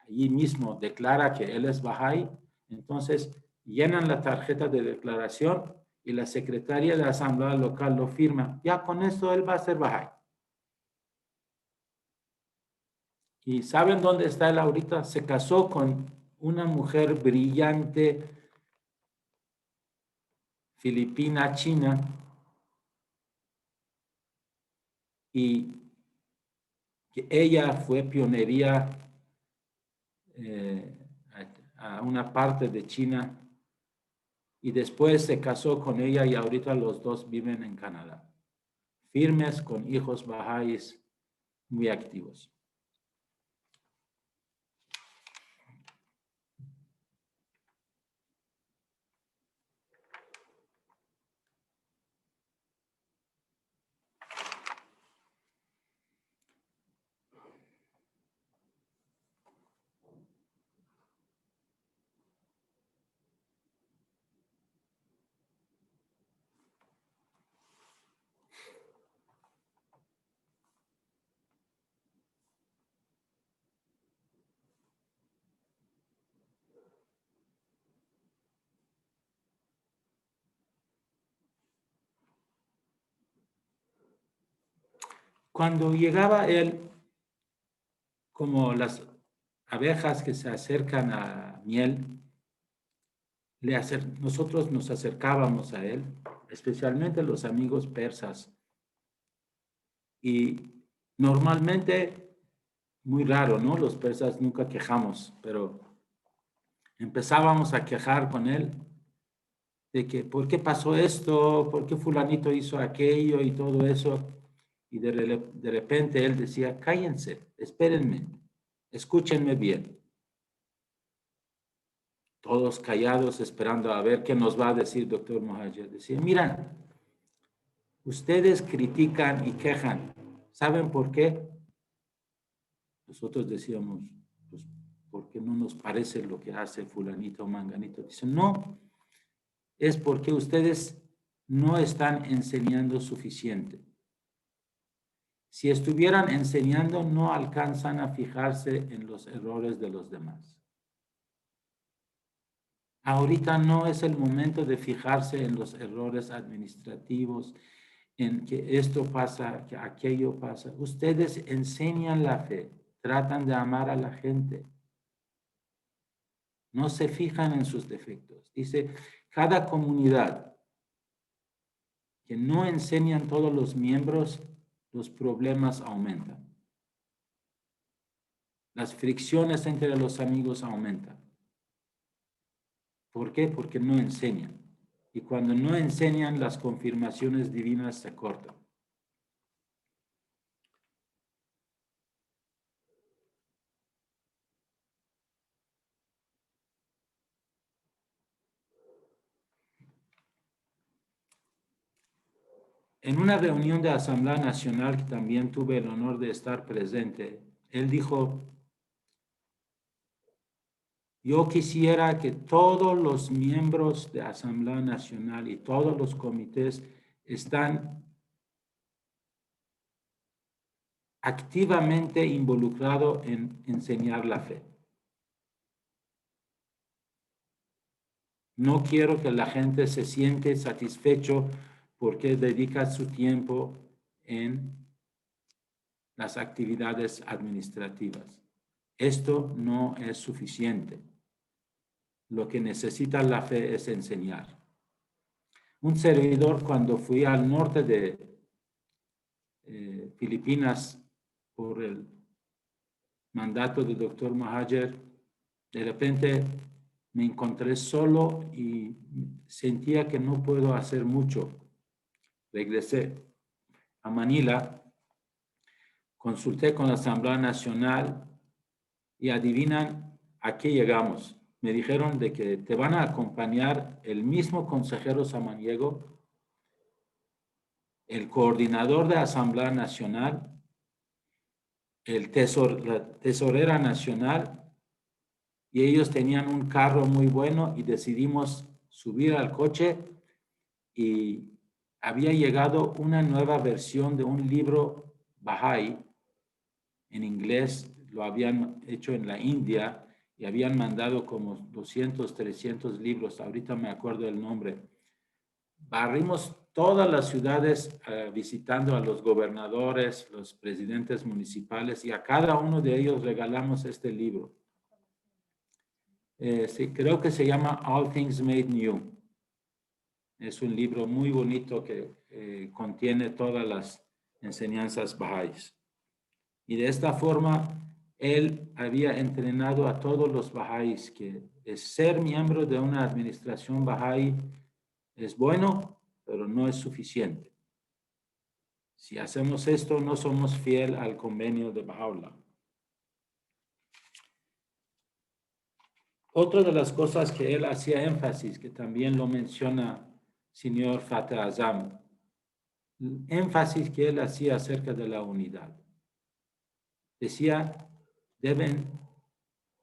allí mismo declara que él es Bahá'í, entonces llenan la tarjeta de declaración y la secretaria de la asamblea local lo firma. Ya con eso él va a ser Bahá'í. ¿Y saben dónde está él ahorita? Se casó con una mujer brillante, filipina, china, y que ella fue pionería a una parte de China y después se casó con ella y ahorita los dos viven en Canadá, firmes con hijos bahá'ís muy activos. Cuando llegaba él, como las abejas que se acercan a miel, nosotros nos acercábamos a él, especialmente los amigos persas. Y normalmente, muy raro, ¿no? Los persas nunca quejamos, pero empezábamos a quejar con él de que, ¿por qué pasó esto? ¿Por qué fulanito hizo aquello y todo eso? Y de repente él decía, cállense, espérenme, escúchenme bien. Todos callados esperando a ver qué nos va a decir Dr. Mohajer. Decía, mira, ustedes critican y quejan. ¿Saben por qué? Nosotros decíamos, pues, porque no nos parece lo que hace fulanito o manganito. Dicen, no, es porque ustedes no están enseñando suficiente. Si estuvieran enseñando, no alcanzan a fijarse en los errores de los demás. Ahorita no es el momento de fijarse en los errores administrativos, en que esto pasa, que aquello pasa. Ustedes enseñan la fe, tratan de amar a la gente. No se fijan en sus defectos. Dice, cada comunidad que no enseñan todos los miembros, los problemas aumentan. Las fricciones entre los amigos aumentan. ¿Por qué? Porque no enseñan. Y cuando no enseñan, las confirmaciones divinas se cortan. En una reunión de Asamblea Nacional que también tuve el honor de estar presente, él dijo, yo quisiera que todos los miembros de Asamblea Nacional y todos los comités están activamente involucrados en enseñar la fe. No quiero que la gente se siente satisfecho porque dedica su tiempo en las actividades administrativas. Esto no es suficiente. Lo que necesita la fe es enseñar. Un servidor, cuando fui al norte de Filipinas por el mandato del Dr. Mohajer, de repente me encontré solo y sentía que no puedo hacer mucho. Regresé a Manila, consulté con la Asamblea Nacional y adivinan a qué llegamos. Me dijeron de que te van a acompañar el mismo consejero samaniego, el coordinador de Asamblea Nacional, la tesorera nacional, y ellos tenían un carro muy bueno y decidimos subir al coche y había llegado una nueva versión de un libro Bahá'í en inglés, lo habían hecho en la India y habían mandado como 200, 300 libros, ahorita me acuerdo el nombre. Barrimos todas las ciudades visitando a los gobernadores, los presidentes municipales y a cada uno de ellos regalamos este libro. Sí, creo que se llama All Things Made New. Es un libro muy bonito que contiene todas las enseñanzas bahá'ís. Y de esta forma, él había entrenado a todos los bahá'ís que ser miembro de una administración bahá'í es bueno, pero no es suficiente. Si hacemos esto, no somos fiel al convenio de Baha'u'lláh. Otra de las cosas que él hacía énfasis, que también lo menciona señor Fateh Azam, el énfasis que él hacía acerca de la unidad. Decía, deben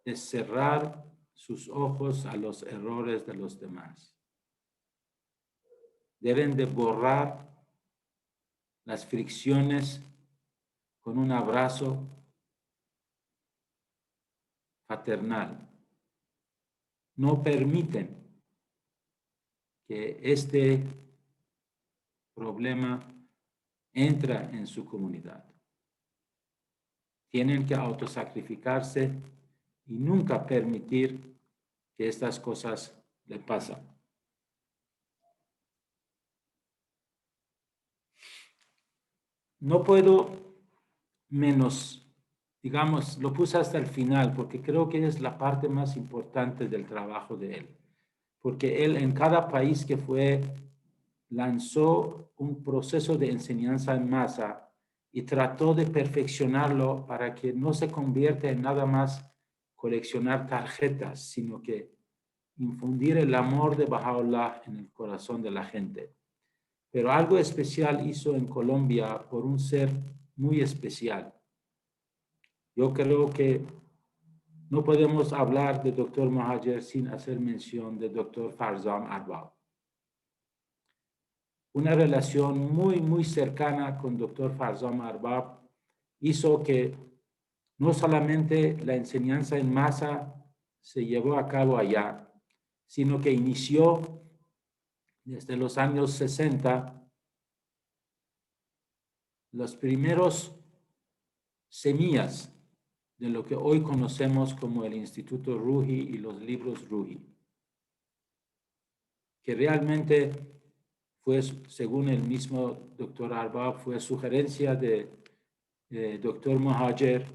de cerrar sus ojos a los errores de los demás. Deben de borrar las fricciones con un abrazo fraternal. No permiten que este problema entre en su comunidad. Tienen que autosacrificarse y nunca permitir que estas cosas le pasen. No puedo menos, digamos, lo puse hasta el final porque creo que es la parte más importante del trabajo de él. Porque él en cada país que fue, lanzó un proceso de enseñanza en masa y trató de perfeccionarlo para que no se convierta en nada más coleccionar tarjetas, sino que infundir el amor de Baha'u'lláh en el corazón de la gente. Pero algo especial hizo en Colombia por un ser muy especial. Yo creo que no podemos hablar de Dr. Mohajer sin hacer mención de Dr. Farzam Arbab. Una relación muy cercana con Dr. Farzam Arbab hizo que no solamente la enseñanza en masa se llevó a cabo allá, sino que inició desde los años 60 los primeros semillas de lo que hoy conocemos como el Instituto Ruhi y los libros Ruhi, que realmente fue, según el mismo Dr. Arbab, fue sugerencia de Dr. Mohajer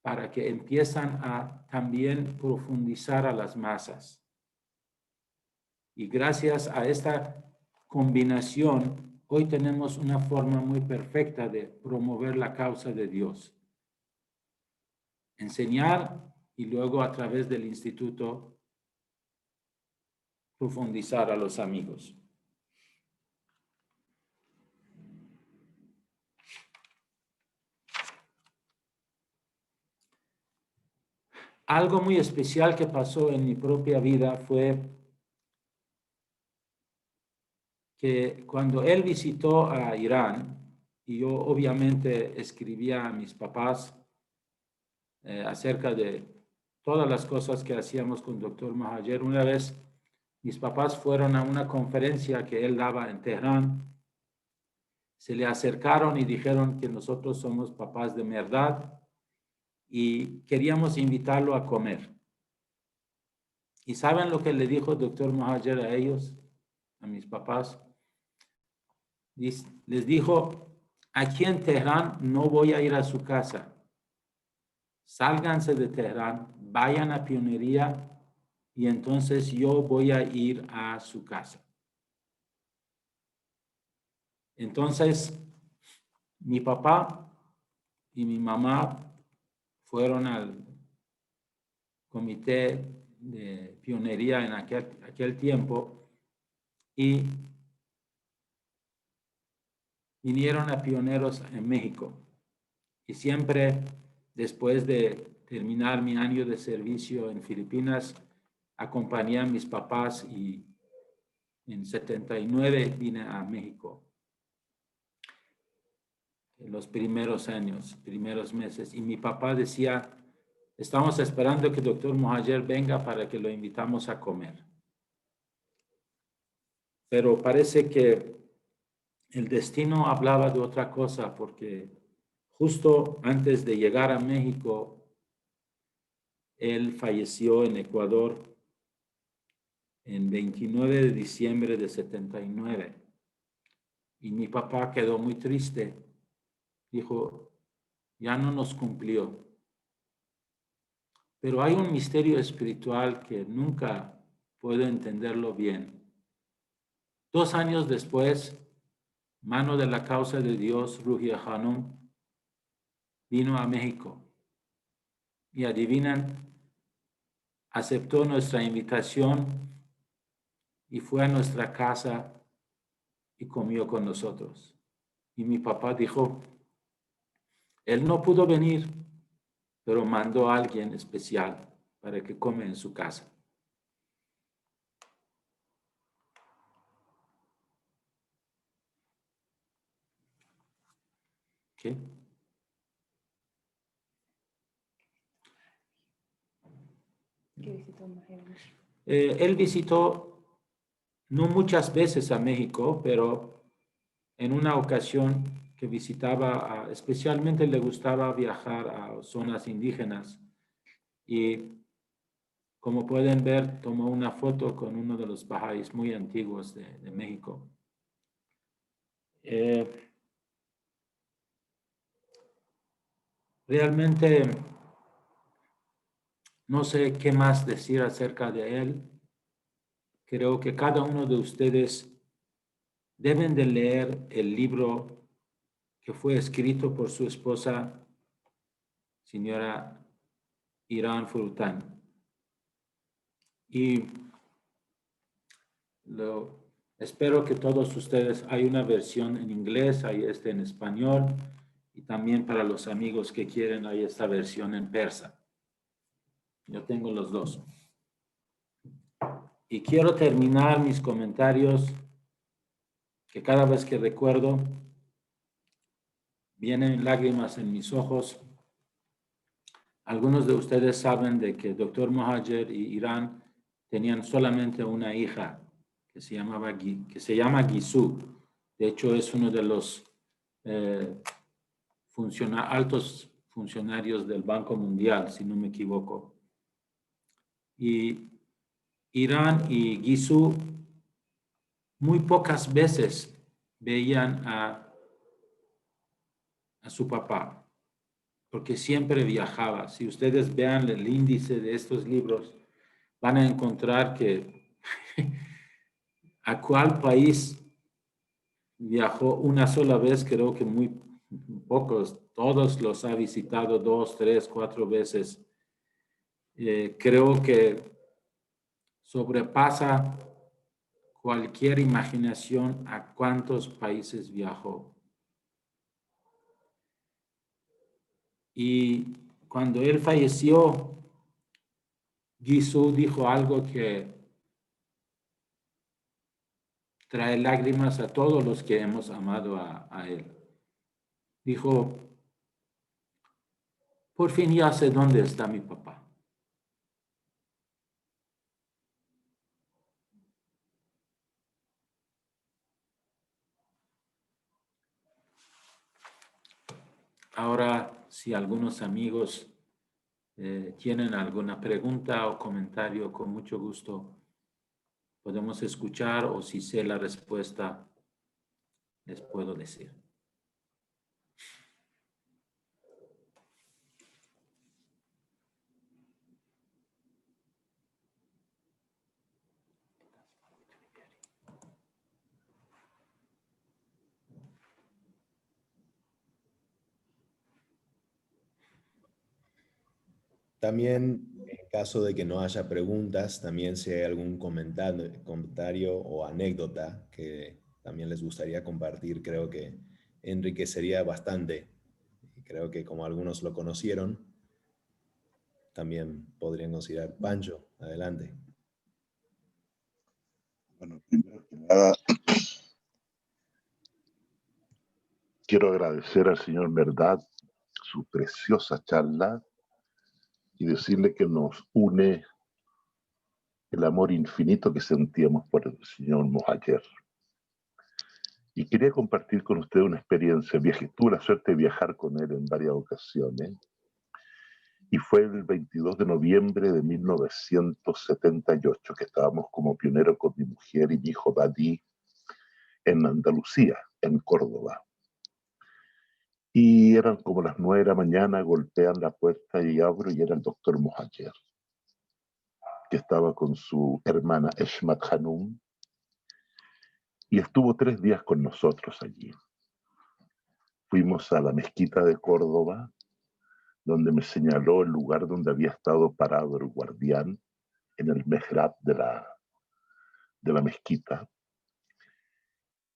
para que empiezan a también profundizar a las masas. Y gracias a esta combinación, hoy tenemos una forma muy perfecta de promover la causa de Dios. Enseñar y luego a través del instituto profundizar a los amigos. Algo muy especial que pasó en mi propia vida fue que cuando él visitó a Irán, y yo obviamente escribía a mis papás acerca de todas las cosas que hacíamos con Dr. Mohajer. Una vez mis papás fueron a una conferencia que él daba en Teherán. Se le acercaron y dijeron que nosotros somos papás de verdad y queríamos invitarlo a comer. ¿Y saben lo que le dijo Dr. Mohajer a ellos, a mis papás? Les dijo, aquí en Teherán no voy a ir a su casa. Sálganse de Teherán, vayan a Pionería y entonces yo voy a ir a su casa. Entonces, mi papá y mi mamá fueron al comité de pionería en aquel tiempo y vinieron a Pioneros en México. Y siempre, después de terminar mi año de servicio en Filipinas, acompañé a mis papás y en 79 vine a México. En los primeros años, primeros meses. Y mi papá decía, estamos esperando que el Dr. Mohajer venga para que lo invitamos a comer. Pero parece que el destino hablaba de otra cosa, porque justo antes de llegar a México, él falleció en Ecuador en 29 de diciembre de 79. Y mi papá quedó muy triste. Dijo, ya no nos cumplió. Pero hay un misterio espiritual que nunca puedo entenderlo bien. 2 años después, mano de la causa de Dios, Ruhia Hanum, vino a México. Y adivinan, aceptó nuestra invitación y fue a nuestra casa y comió con nosotros. Y mi papá dijo, él no pudo venir, pero mandó a alguien especial para que come en su casa. ¿Qué? ¿Qué visitó Mahesh? Él visitó no muchas veces a México, pero en una ocasión que visitaba, especialmente le gustaba viajar a zonas indígenas y como pueden ver, tomó una foto con uno de los bahá'ís muy antiguos de México. Realmente no sé qué más decir acerca de él. Creo que cada uno de ustedes deben de leer el libro que fue escrito por su esposa, señora Irán Furután. Y espero que todos ustedes, hay una versión en inglés, hay en español, y también para los amigos que quieren, hay esta versión en persa. Yo tengo los dos. Y quiero terminar mis comentarios, que cada vez que recuerdo, vienen lágrimas en mis ojos. Algunos de ustedes saben de que el doctor Mohajer y Irán tenían solamente una hija que se llama Gisu. De hecho, es uno de los altos funcionarios del Banco Mundial, si no me equivoco. Y Irán y Gisu muy pocas veces veían a su papá, porque siempre viajaba. Si ustedes vean el índice de estos libros, van a encontrar que a cuál país viajó una sola vez, creo que muy pocos, todos los ha visitado 2, 3, 4 veces. Creo que sobrepasa cualquier imaginación a cuántos países viajó. Y cuando él falleció, Gisu dijo algo que trae lágrimas a todos los que hemos amado a él. Dijo, por fin ya sé dónde está mi papá. Ahora, si algunos amigos tienen alguna pregunta o comentario, con mucho gusto podemos escuchar, o si sé la respuesta, les puedo decir. También, en caso de que no haya preguntas, también si hay algún comentario o anécdota que también les gustaría compartir, creo que enriquecería bastante. Y creo que como algunos lo conocieron, también podrían considerar. Pancho, adelante. Bueno, primero que nada, quiero agradecer al señor Verdad su preciosa charla y decirle que nos une el amor infinito que sentíamos por el señor Mohajer. Y quería compartir con usted una experiencia. Tuve la suerte de viajar con él en varias ocasiones. Y fue el 22 de noviembre de 1978 que estábamos como pioneros con mi mujer y mi hijo Badí en Andalucía, en Córdoba. Y eran como las 9 de la mañana, golpean la puerta y abro y era el doctor Mohajer, que estaba con su hermana Eshmat Hanum, y estuvo 3 días con nosotros allí. Fuimos a la mezquita de Córdoba, donde me señaló el lugar donde había estado parado el guardián, en el mihrab de la mezquita.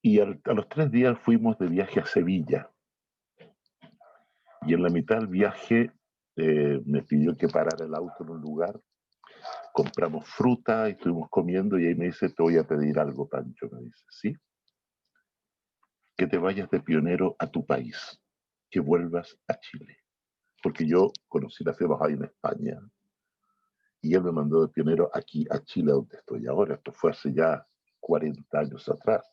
Y a los 3 días fuimos de viaje a Sevilla. Y en la mitad del viaje me pidió que parara el auto en un lugar. Compramos fruta y estuvimos comiendo y ahí me dice, te voy a pedir algo, Pancho. Me dice, ¿sí? Que te vayas de pionero a tu país, que vuelvas a Chile. Porque yo conocí la fe Bahá'í en España y él me mandó de pionero aquí a Chile, donde estoy ahora. Esto fue hace ya 40 años atrás.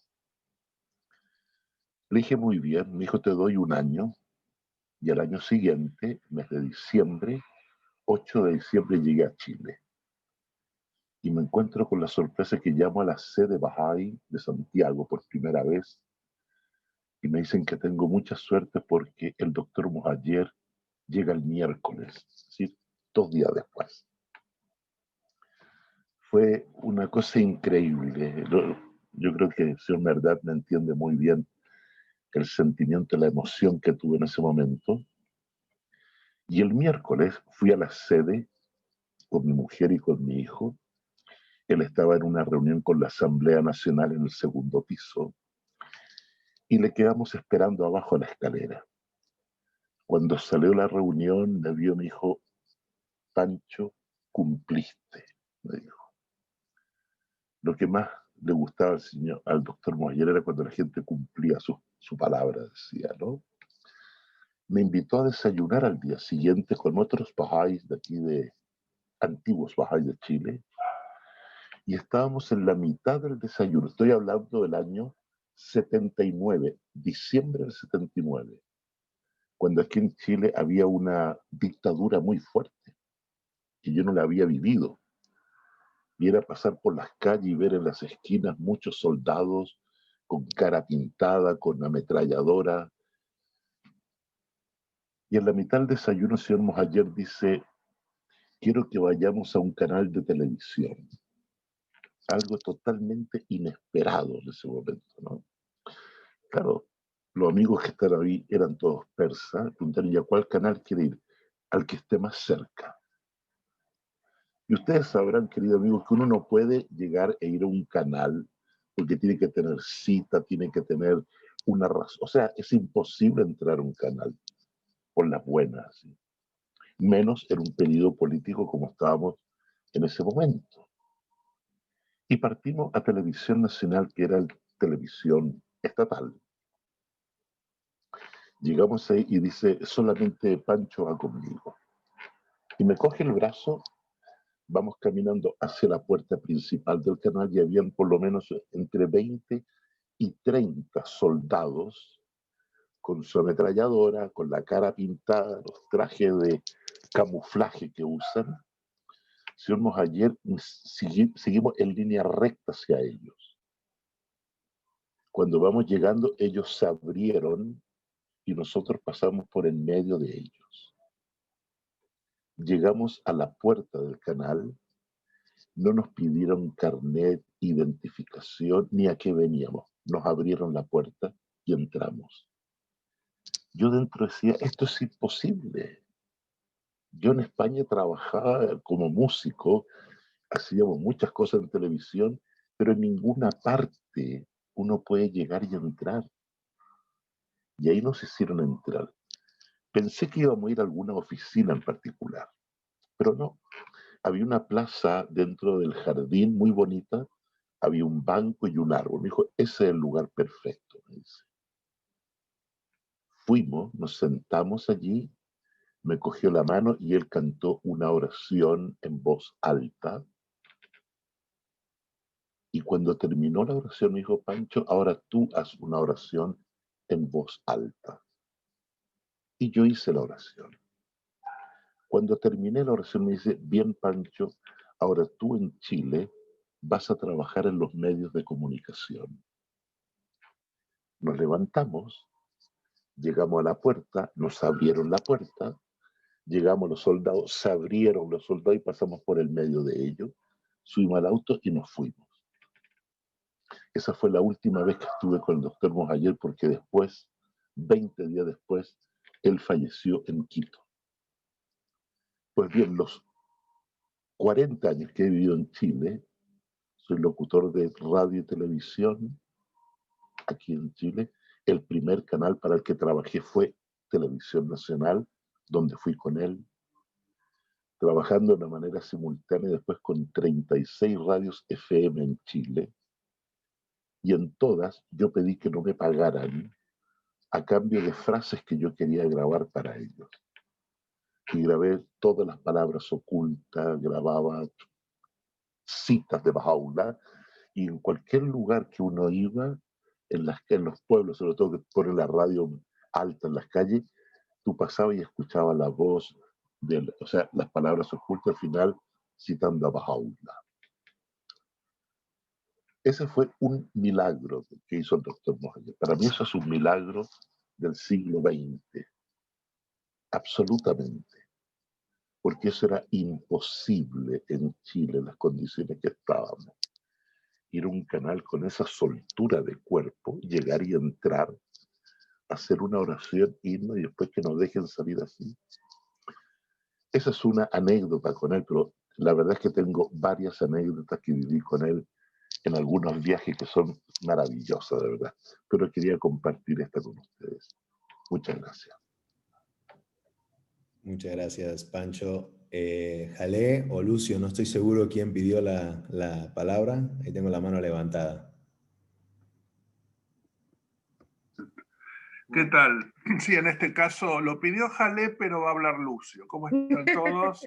Le dije, muy bien. Me dijo, te doy 1 año. Y al año siguiente, mes de diciembre, 8 de diciembre, llegué a Chile. Y me encuentro con la sorpresa que llamo a la sede Bahá'í de Santiago por primera vez. Y me dicen que tengo mucha suerte porque el doctor Mohajer llega el miércoles, es decir, 2 días después. Fue una cosa increíble. Yo creo que el señor Merdad me entiende muy bien el sentimiento, la emoción que tuve en ese momento. Y el miércoles fui a la sede con mi mujer y con mi hijo. Él estaba en una reunión con la Asamblea Nacional en el 2º piso y le quedamos esperando abajo a la escalera. Cuando salió la reunión, me vio, me dijo, Pancho, cumpliste, me dijo. Lo que más le gustaba al doctor Mohajer era cuando la gente cumplía su palabra, decía, ¿no? Me invitó a desayunar al día siguiente con otros bahá'ís de aquí, de antiguos bahá'ís de Chile, y estábamos en la mitad del desayuno. Estoy hablando del año 79, diciembre del 79, cuando aquí en Chile había una dictadura muy fuerte, que yo no la había vivido. Y era pasar por las calles y ver en las esquinas muchos soldados con cara pintada, con ametralladora. Y en la mitad del desayuno, el señor Mohajer dice, quiero que vayamos a un canal de televisión. Algo totalmente inesperado en ese momento, ¿no? Claro, los amigos que están ahí eran todos persas. Preguntaron, ¿y a cuál canal quiere ir? Al que esté más cerca. Y ustedes sabrán, queridos amigos, que uno no puede llegar e ir a un canal porque tiene que tener cita, tiene que tener una razón. O sea, es imposible entrar a un canal por las buenas, ¿sí? Menos en un periodo político como estábamos en ese momento. Y partimos a Televisión Nacional, que era televisión estatal. Llegamos ahí y dice, solamente Pancho va conmigo. Y me coge el brazo. Vamos caminando hacia la puerta principal del canal y habían por lo menos entre 20 y 30 soldados con su ametralladora, con la cara pintada, los trajes de camuflaje que usan. Señor Mohajer, seguimos en línea recta hacia ellos. Cuando vamos llegando, ellos se abrieron y nosotros pasamos por en medio de ellos. Llegamos a la puerta del canal. No nos pidieron carnet, identificación, ni a qué veníamos. Nos abrieron la puerta y entramos. Yo dentro decía, esto es imposible. Yo en España trabajaba como músico, hacíamos muchas cosas en televisión, pero en ninguna parte uno puede llegar y entrar. Y ahí nos hicieron entrar. Pensé que íbamos a ir a alguna oficina en particular, pero no. Había una plaza dentro del jardín muy bonita, había un banco y un árbol. Me dijo, ese es el lugar perfecto, me dice. Fuimos, nos sentamos allí, me cogió la mano y él cantó una oración en voz alta. Y cuando terminó la oración me dijo, Pancho, ahora tú haz una oración en voz alta. Y yo hice la oración. Cuando terminé la oración me dice, bien Pancho, ahora tú en Chile vas a trabajar en los medios de comunicación. Nos levantamos, llegamos a la puerta, nos abrieron la puerta, llegamos los soldados, se abrieron los soldados y pasamos por el medio de ellos, subimos al auto y nos fuimos. Esa fue la última vez que estuve con el doctor Mohaller, porque después, 20 días después, él falleció en Quito. Pues bien, los 40 años que he vivido en Chile, soy locutor de radio y televisión aquí en Chile. El primer canal para el que trabajé fue Televisión Nacional, donde fui con él, trabajando de una manera simultánea después con 36 radios FM en Chile. Y en todas yo pedí que no me pagaran a cambio de frases que yo quería grabar para ellos. Y grabé todas las palabras ocultas, grababa citas de Bahá'u'lláh, y en cualquier lugar que uno iba, en los pueblos, sobre todo que ponen la radio alta en las calles, tú pasabas y escuchabas la voz, o sea, las palabras ocultas al final citando a Bahá'u'lláh. Ese fue un milagro que hizo el doctor Mohaller. Para mí eso es un milagro del siglo XX, absolutamente, porque eso era imposible en Chile en las condiciones que estábamos. Ir a un canal con esa soltura de cuerpo, llegar y entrar, hacer una oración, irnos y después que nos dejen salir así. Esa es una anécdota con él, pero la verdad es que tengo varias anécdotas que viví con él en algunos viajes que son maravillosas, de verdad. Pero quería compartir esta con ustedes. Muchas gracias. Muchas gracias, Pancho. Jalé o Lucio, no estoy seguro quién pidió la palabra. Ahí tengo la mano levantada. ¿Qué tal? Sí, en este caso lo pidió Jalé, pero va a hablar Lucio. ¿Cómo están todos?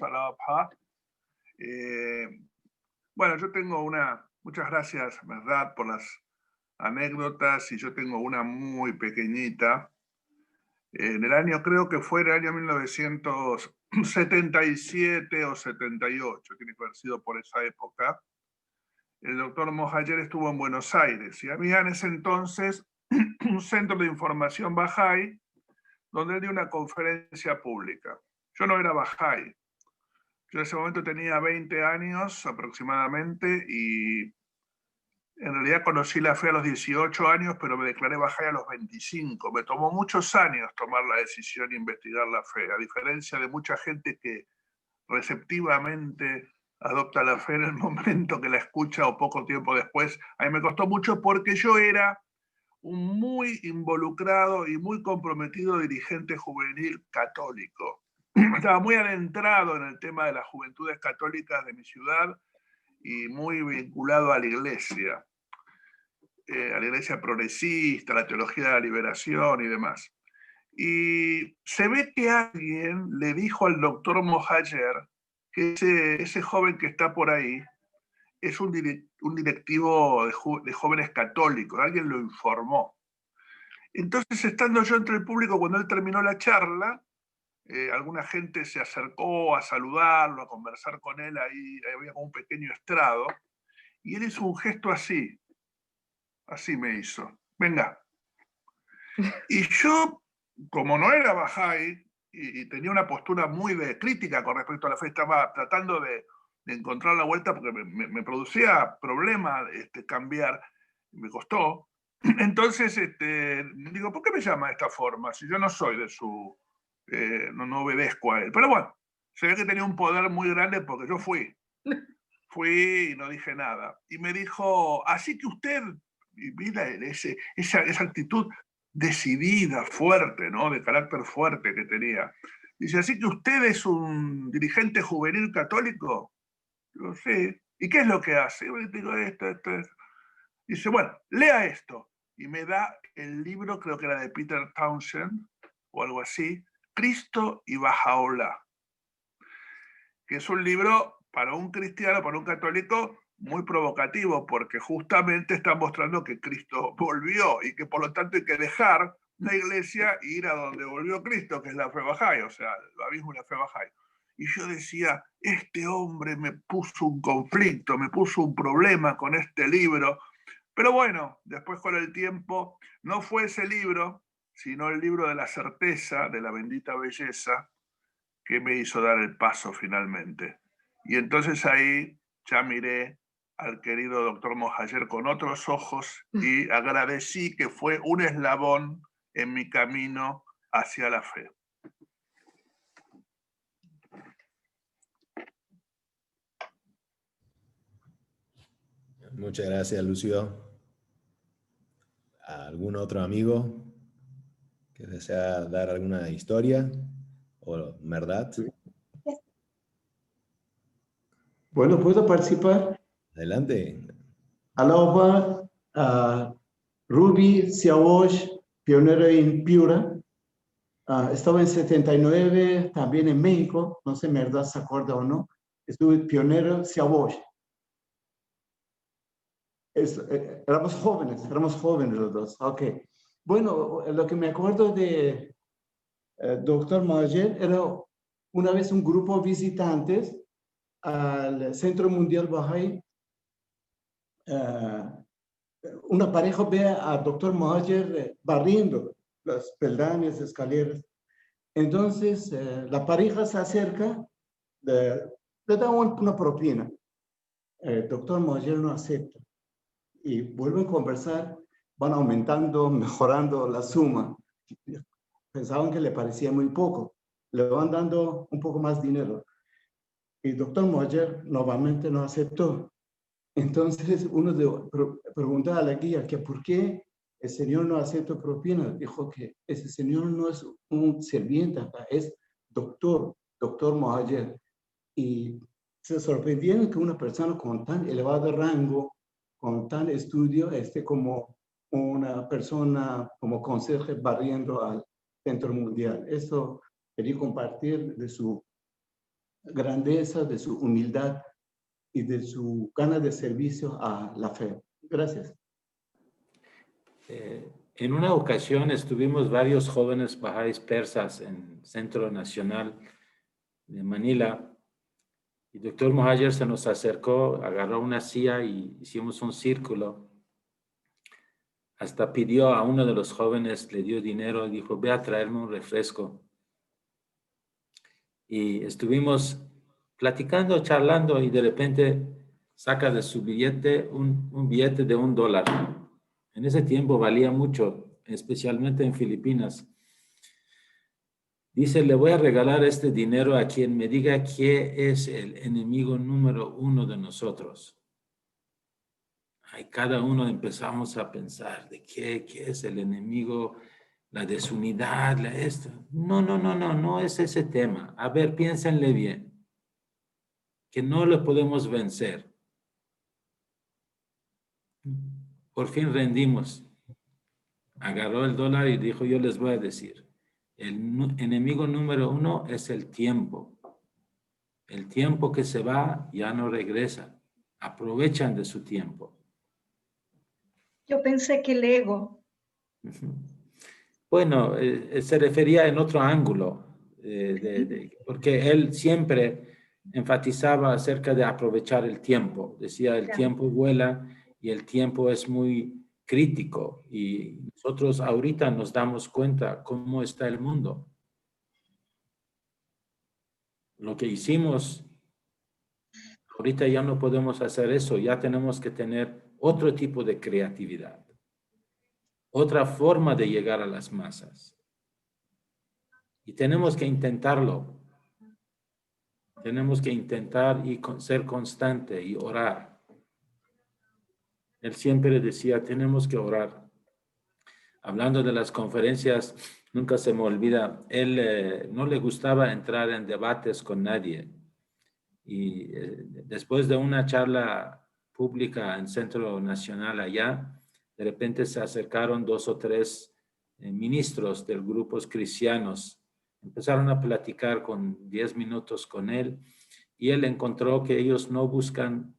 Bueno, yo tengo muchas gracias, ¿verdad?, por las anécdotas, y yo tengo una muy pequeñita. En el año, creo que fue el año 1977 o 78, tiene que haber sido por esa época. El doctor Mohaller estuvo en Buenos Aires y había en ese entonces un centro de información Bahá'í donde él dio una conferencia pública. Yo no era Bahá'í. Yo en ese momento tenía 20 años aproximadamente y en realidad conocí la fe a los 18 años, pero me declaré Bahá'í a los 25. Me tomó muchos años tomar la decisión de investigar la fe, a diferencia de mucha gente que receptivamente adopta la fe en el momento que la escucha o poco tiempo después. A mí me costó mucho porque yo era un muy involucrado y muy comprometido dirigente juvenil católico. Estaba muy adentrado en el tema de las juventudes católicas de mi ciudad y muy vinculado a la iglesia progresista, la teología de la liberación y demás. Y se ve que alguien le dijo al doctor Mohaller que ese joven que está por ahí es un directivo de jóvenes católicos, alguien lo informó. Entonces, estando yo entre el público, cuando él terminó la charla, alguna gente se acercó a saludarlo, a conversar con él, ahí había como un pequeño estrado, y él hizo un gesto así me hizo, venga. Y yo, como no era Bahá'í, y tenía una postura muy de crítica con respecto a la fe, estaba tratando de encontrar la vuelta porque me producía problema cambiar, me costó. Entonces digo, ¿por qué me llama de esta forma? Si yo no soy de su... no obedezco a él. Pero bueno, se ve que tenía un poder muy grande porque yo fui y no dije nada. Y me dijo, así que usted, y mira esa actitud decidida, fuerte, ¿no?, de carácter fuerte que tenía. Dice, así que usted es un dirigente juvenil católico. Digo, sí. ¿Y qué es lo que hace? Yo digo, esto. Dice, bueno, lea esto. Y me da el libro, creo que era de Peter Townsend, o algo así, Cristo y Bahá'u'lláh, que es un libro para un cristiano, para un católico, muy provocativo, porque justamente está mostrando que Cristo volvió y que por lo tanto hay que dejar la iglesia e ir a donde volvió Cristo, que es la fe Bahá'í, o sea, el babismo y la fe Bahá'í. y yo decía, este hombre me puso un conflicto, me puso un problema con este libro. Pero bueno, después con el tiempo, no fue ese libro, sino el libro de la certeza, de la bendita belleza, que me hizo dar el paso finalmente. Y entonces ahí ya miré al querido doctor Mohajer con otros ojos y agradecí que fue un eslabón en mi camino hacia la fe. Muchas gracias, Lucio. ¿Algún otro amigo que desea dar alguna historia o verdad? Bueno, ¿puedo participar? Adelante. Aloha, Ruby Siawosh, pionero en Piura. Estaba en 79, también en México, no sé, verdad, se acuerda o no. Estuve pionero Siawosh. Éramos jóvenes los dos. Ok. Bueno, lo que me acuerdo de Dr. Mohajer era una vez un grupo de visitantes al Centro Mundial Bahá'í. Una pareja ve a Dr. Mohajer barriendo las peldaños, escaleras. Entonces, la pareja se acerca, le da una propina. El Dr. Mohajer no acepta. Y vuelven a conversar, van aumentando, mejorando la suma. Pensaban que le parecía muy poco. Le van dando un poco más dinero. Y el Dr. Mohajer nuevamente no aceptó. Entonces uno preguntaba a la guía que por qué el señor no acepta propina. Dijo que ese señor no es un sirviente, es doctor Mohajer. Y se sorprendieron que una persona con tan elevado rango, con tan estudio, esté como una persona, como conserje barriendo al Centro Mundial. Eso quería compartir de su grandeza, de su humildad y de su ganas de servicio a la fe. Gracias. En una ocasión estuvimos varios jóvenes bahá'ís persas en Centro Nacional de Manila. Y el doctor Mohajer se nos acercó, agarró una silla y hicimos un círculo. Hasta pidió a uno de los jóvenes, le dio dinero y dijo, ve a traerme un refresco. Y estuvimos platicando, charlando y de repente saca de su billete un billete de $1. En ese tiempo valía mucho, especialmente en Filipinas. Dice, le voy a regalar este dinero a quien me diga qué es el enemigo número 1 de nosotros. Ahí cada uno empezamos a pensar de qué es el enemigo, la desunidad, esto. No es ese tema. A ver, piénsenle bien. Que no lo podemos vencer. Por fin rendimos. Agarró el dólar y dijo, yo les voy a decir. El enemigo número 1 es el tiempo. El tiempo que se va ya no regresa. Aprovechan de su tiempo. Yo pensé que el ego. Bueno, se refería en otro ángulo, porque él siempre enfatizaba acerca de aprovechar el tiempo. Decía, el tiempo vuela y el tiempo es muy crítico y nosotros ahorita nos damos cuenta cómo está el mundo. Lo que hicimos, ahorita ya no podemos hacer eso, ya tenemos que tener otro tipo de creatividad, otra forma de llegar a las masas. Y tenemos que intentarlo. Tenemos que intentar y ser constante y orar. Él siempre decía, tenemos que orar. Hablando de las conferencias, nunca se me olvida, él no le gustaba entrar en debates con nadie. Y después de una charla pública en Centro Nacional allá, de repente se acercaron 2 o 3 ministros de grupos cristianos. Empezaron a platicar con 10 minutos con él y él encontró que ellos no buscan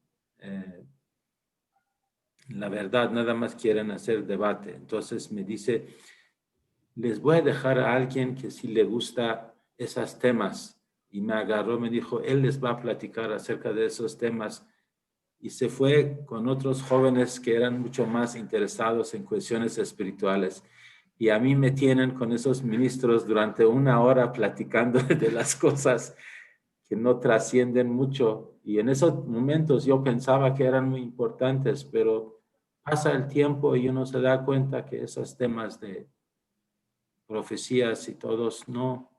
la verdad, nada más quieren hacer debate. Entonces me dice, les voy a dejar a alguien que sí le gusta esos temas y me agarró, me dijo, él les va a platicar acerca de esos temas. Y se fue con otros jóvenes que eran mucho más interesados en cuestiones espirituales. Y a mí me tienen con esos ministros durante 1 hora platicando de las cosas que no trascienden mucho. Y en esos momentos yo pensaba que eran muy importantes, pero pasa el tiempo y uno se da cuenta que esos temas de profecías y todos no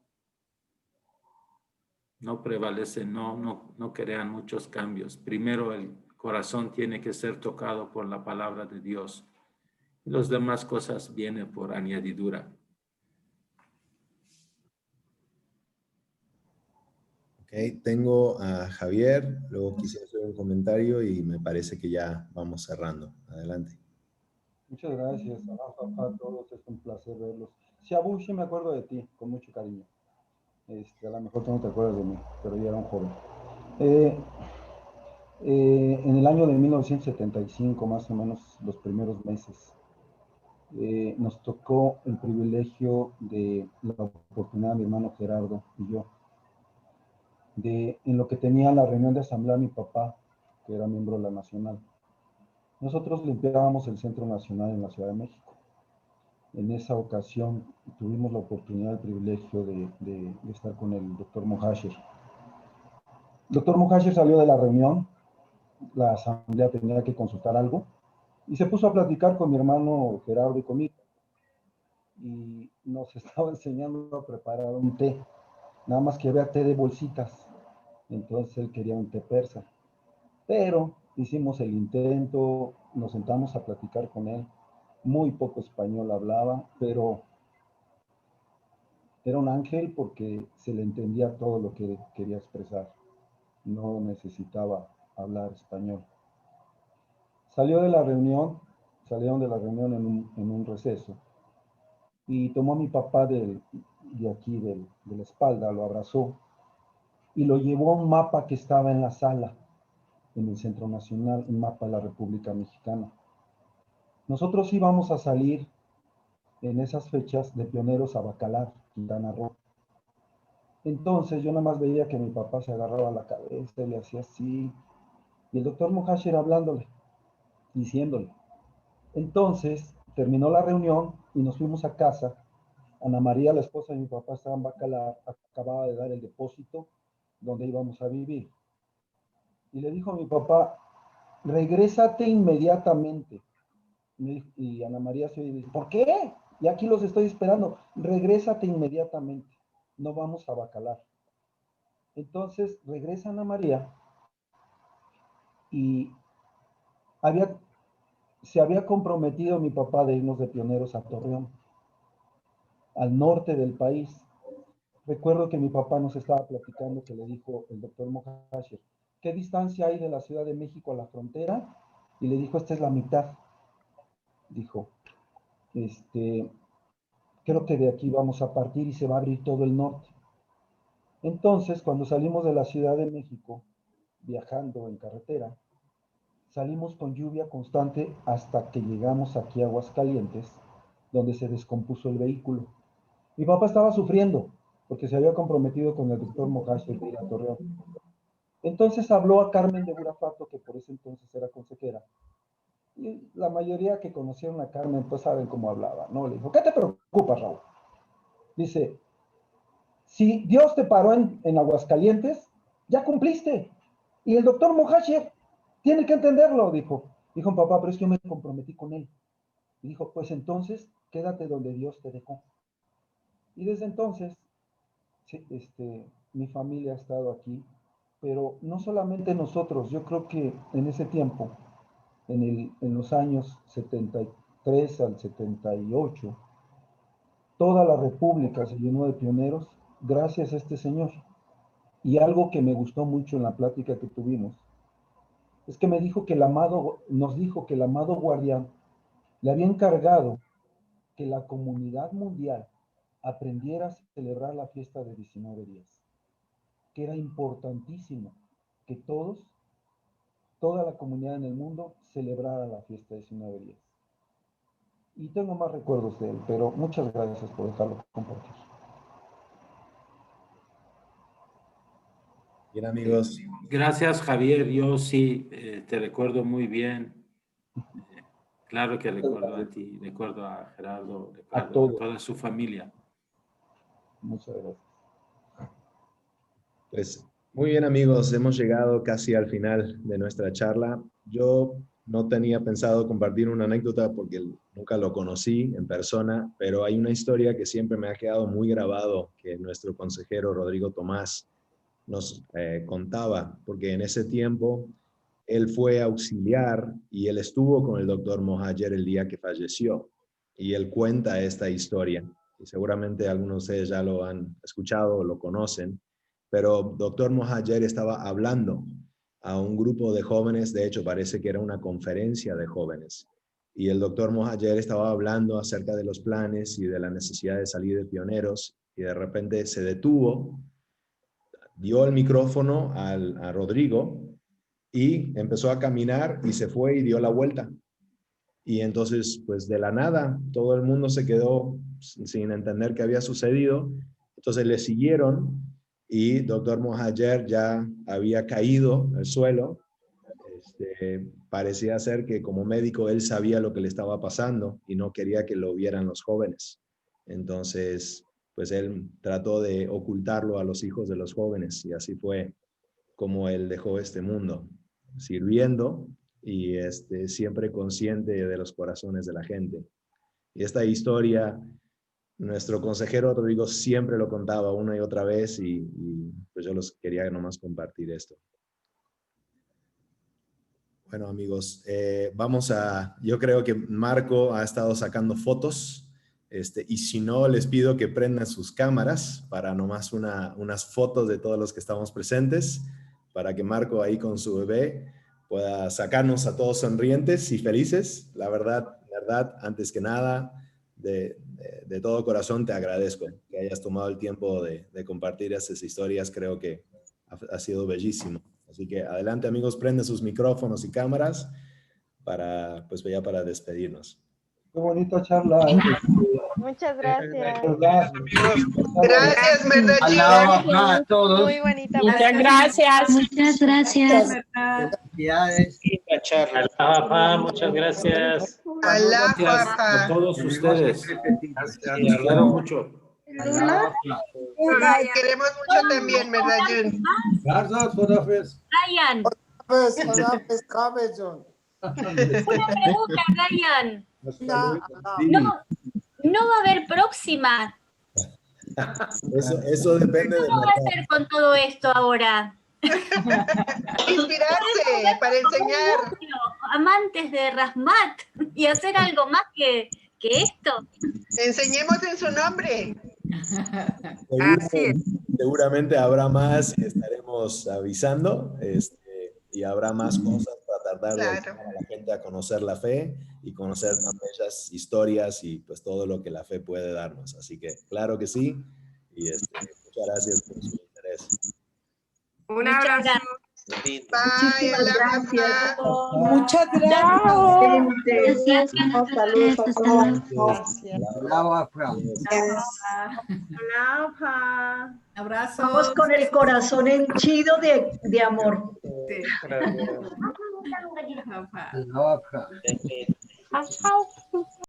prevalecen, no crean muchos cambios. Primero el corazón tiene que ser tocado por la palabra de Dios. Y las demás cosas vienen por añadidura. Ok, tengo a Javier, luego quisiera hacer un comentario y me parece que ya vamos cerrando. Adelante. Muchas gracias, a todos, es un placer verlos. Shabu, sí me acuerdo de ti, con mucho cariño. A lo mejor tú no te acuerdas de mí, pero yo era un joven. En el año de 1975, más o menos, los primeros meses, nos tocó el privilegio de la oportunidad, mi hermano Gerardo y yo, en lo que tenía la reunión de asamblea mi papá, que era miembro de la Nacional. Nosotros limpiábamos el Centro Nacional en la Ciudad de México. En esa ocasión tuvimos la oportunidad, el privilegio de estar con el doctor Mohasher. El doctor Mohasher salió de la reunión, la asamblea tenía que consultar algo, y se puso a platicar con mi hermano Gerardo y conmigo. Y nos estaba enseñando a preparar un té, nada más que había té de bolsitas. Entonces él quería un té persa. Pero hicimos el intento, nos sentamos a platicar con él. Muy poco español hablaba, pero era un ángel porque se le entendía todo lo que quería expresar. No necesitaba hablar español. Salió de la reunión, salieron de la reunión en un receso y tomó a mi papá de aquí, de la espalda, lo abrazó y lo llevó a un mapa que estaba en la sala, en el Centro Nacional, un mapa de la República Mexicana. Nosotros íbamos a salir en esas fechas de pioneros a Bacalar, Quintana Roo. Entonces yo nada más veía que mi papá se agarraba la cabeza y le hacía así, y el doctor Mohasher hablándole, diciéndole. Entonces terminó la reunión y nos fuimos a casa. Ana María, la esposa de mi papá, estaba en Bacalar, acababa de dar el depósito donde íbamos a vivir. Y le dijo a mi papá, regrésate inmediatamente. Y Ana María se dice, ¿por qué? Y aquí los estoy esperando. Regrésate inmediatamente. No vamos a Bacalar. Entonces regresa Ana María y se había comprometido mi papá de irnos de pioneros a Torreón, al norte del país. Recuerdo que mi papá nos estaba platicando que le dijo el doctor Mohasher, ¿qué distancia hay de la Ciudad de México a la frontera? Y le dijo, esta es la mitad. Dijo, creo que de aquí vamos a partir y se va a abrir todo el norte. Entonces, cuando salimos de la Ciudad de México, viajando en carretera, salimos con lluvia constante hasta que llegamos aquí a Aguascalientes, donde se descompuso el vehículo. Mi papá estaba sufriendo porque se había comprometido con el doctor Mohasher de ir a Torreón. Entonces habló a Carmen de Burafato, que por ese entonces era consejera, y la mayoría que conocieron a Carmen pues saben cómo hablaba, ¿no? Le dijo, ¿qué te preocupas, Raúl? Dice, si Dios te paró en Aguascalientes, ya cumpliste. Y el doctor Mohasher tiene que entenderlo, dijo. Dijo, papá, pero es que yo me comprometí con él. Y dijo, pues entonces, quédate donde Dios te dejó. Y desde entonces, sí, mi familia ha estado aquí, pero no solamente nosotros, yo creo que en ese tiempo, en los años 73 al 78, toda la República se llenó de pioneros gracias a este señor. Y algo que me gustó mucho en la plática que tuvimos es que nos dijo que el amado guardián le había encargado que la comunidad mundial aprendiera a celebrar la fiesta de 19 días, que era importantísimo que toda la comunidad en el mundo celebrara la fiesta de 19 días. Y tengo más recuerdos de él, pero muchas gracias por dejarlo compartir. Bien, amigos. Gracias, Javier. Yo sí te recuerdo muy bien. Claro que recuerdo a ti, recuerdo a Gerardo, recuerdo a toda su familia. Muchas gracias. Pues muy bien, amigos, hemos llegado casi al final de nuestra charla. Yo no tenía pensado compartir una anécdota porque nunca lo conocí en persona, pero hay una historia que siempre me ha quedado muy grabado que nuestro consejero Rodrigo Tomás nos contaba, porque en ese tiempo él fue auxiliar y él estuvo con el doctor Mohajer el día que falleció. Y él cuenta esta historia. Y seguramente algunos de ustedes ya lo han escuchado o lo conocen. Pero doctor Mohajer estaba hablando a un grupo de jóvenes. De hecho, parece que era una conferencia de jóvenes. Y el doctor Mohajer estaba hablando acerca de los planes y de la necesidad de salir de pioneros. Y de repente se detuvo, dio el micrófono a Rodrigo y empezó a caminar y se fue y dio la vuelta. Y entonces, pues de la nada, todo el mundo se quedó sin entender qué había sucedido. Entonces le siguieron y doctor Mohajer ya había caído al suelo. Parecía ser que como médico él sabía lo que le estaba pasando y no quería que lo vieran los jóvenes. Entonces, pues él trató de ocultarlo a los hijos de los jóvenes y así fue como él dejó este mundo, sirviendo y siempre consciente de los corazones de la gente. Y esta historia, nuestro consejero Rodrigo siempre lo contaba una y otra vez y pues yo los quería nomás compartir esto. Bueno, amigos, yo creo que Marco ha estado sacando fotos, y si no, les pido que prendan sus cámaras para nomás unas fotos de todos los que estamos presentes, para que Marco ahí con su bebé pueda sacarnos a todos sonrientes y felices. La verdad, antes que nada, de todo corazón te agradezco que hayas tomado el tiempo de compartir esas historias. Creo que ha sido bellísimo. Así que adelante, amigos, prenden sus micrófonos y cámaras para despedirnos. Qué bonita charla. Muchas gracias. Gracias, Merdachi. A todos. Muy bonita. Muchas gracias. Muchas gracias. Muchas gracias. Gracias a todos ustedes. Les quiero mucho. Queremos mucho también, Merdachi. Ryan. Una pregunta, Ryan. No va a haber próxima. Eso depende de... ¿Cómo va a hacer con todo esto ahora? Inspirarse para enseñar. Amantes de Rahmat y hacer algo más que esto. Enseñemos en su nombre. Seguramente habrá más y estaremos avisando, y habrá más cosas para tratar de ayudar a la gente a conocer la fe y conocer tan bellas historias y pues todo lo que la fe puede darnos. Así que claro que sí, y muchas gracias por su interés. Un abrazo. Bye, gracias. Muchas gracias. Abrazo. Vamos con el corazón henchido de amor. Chao.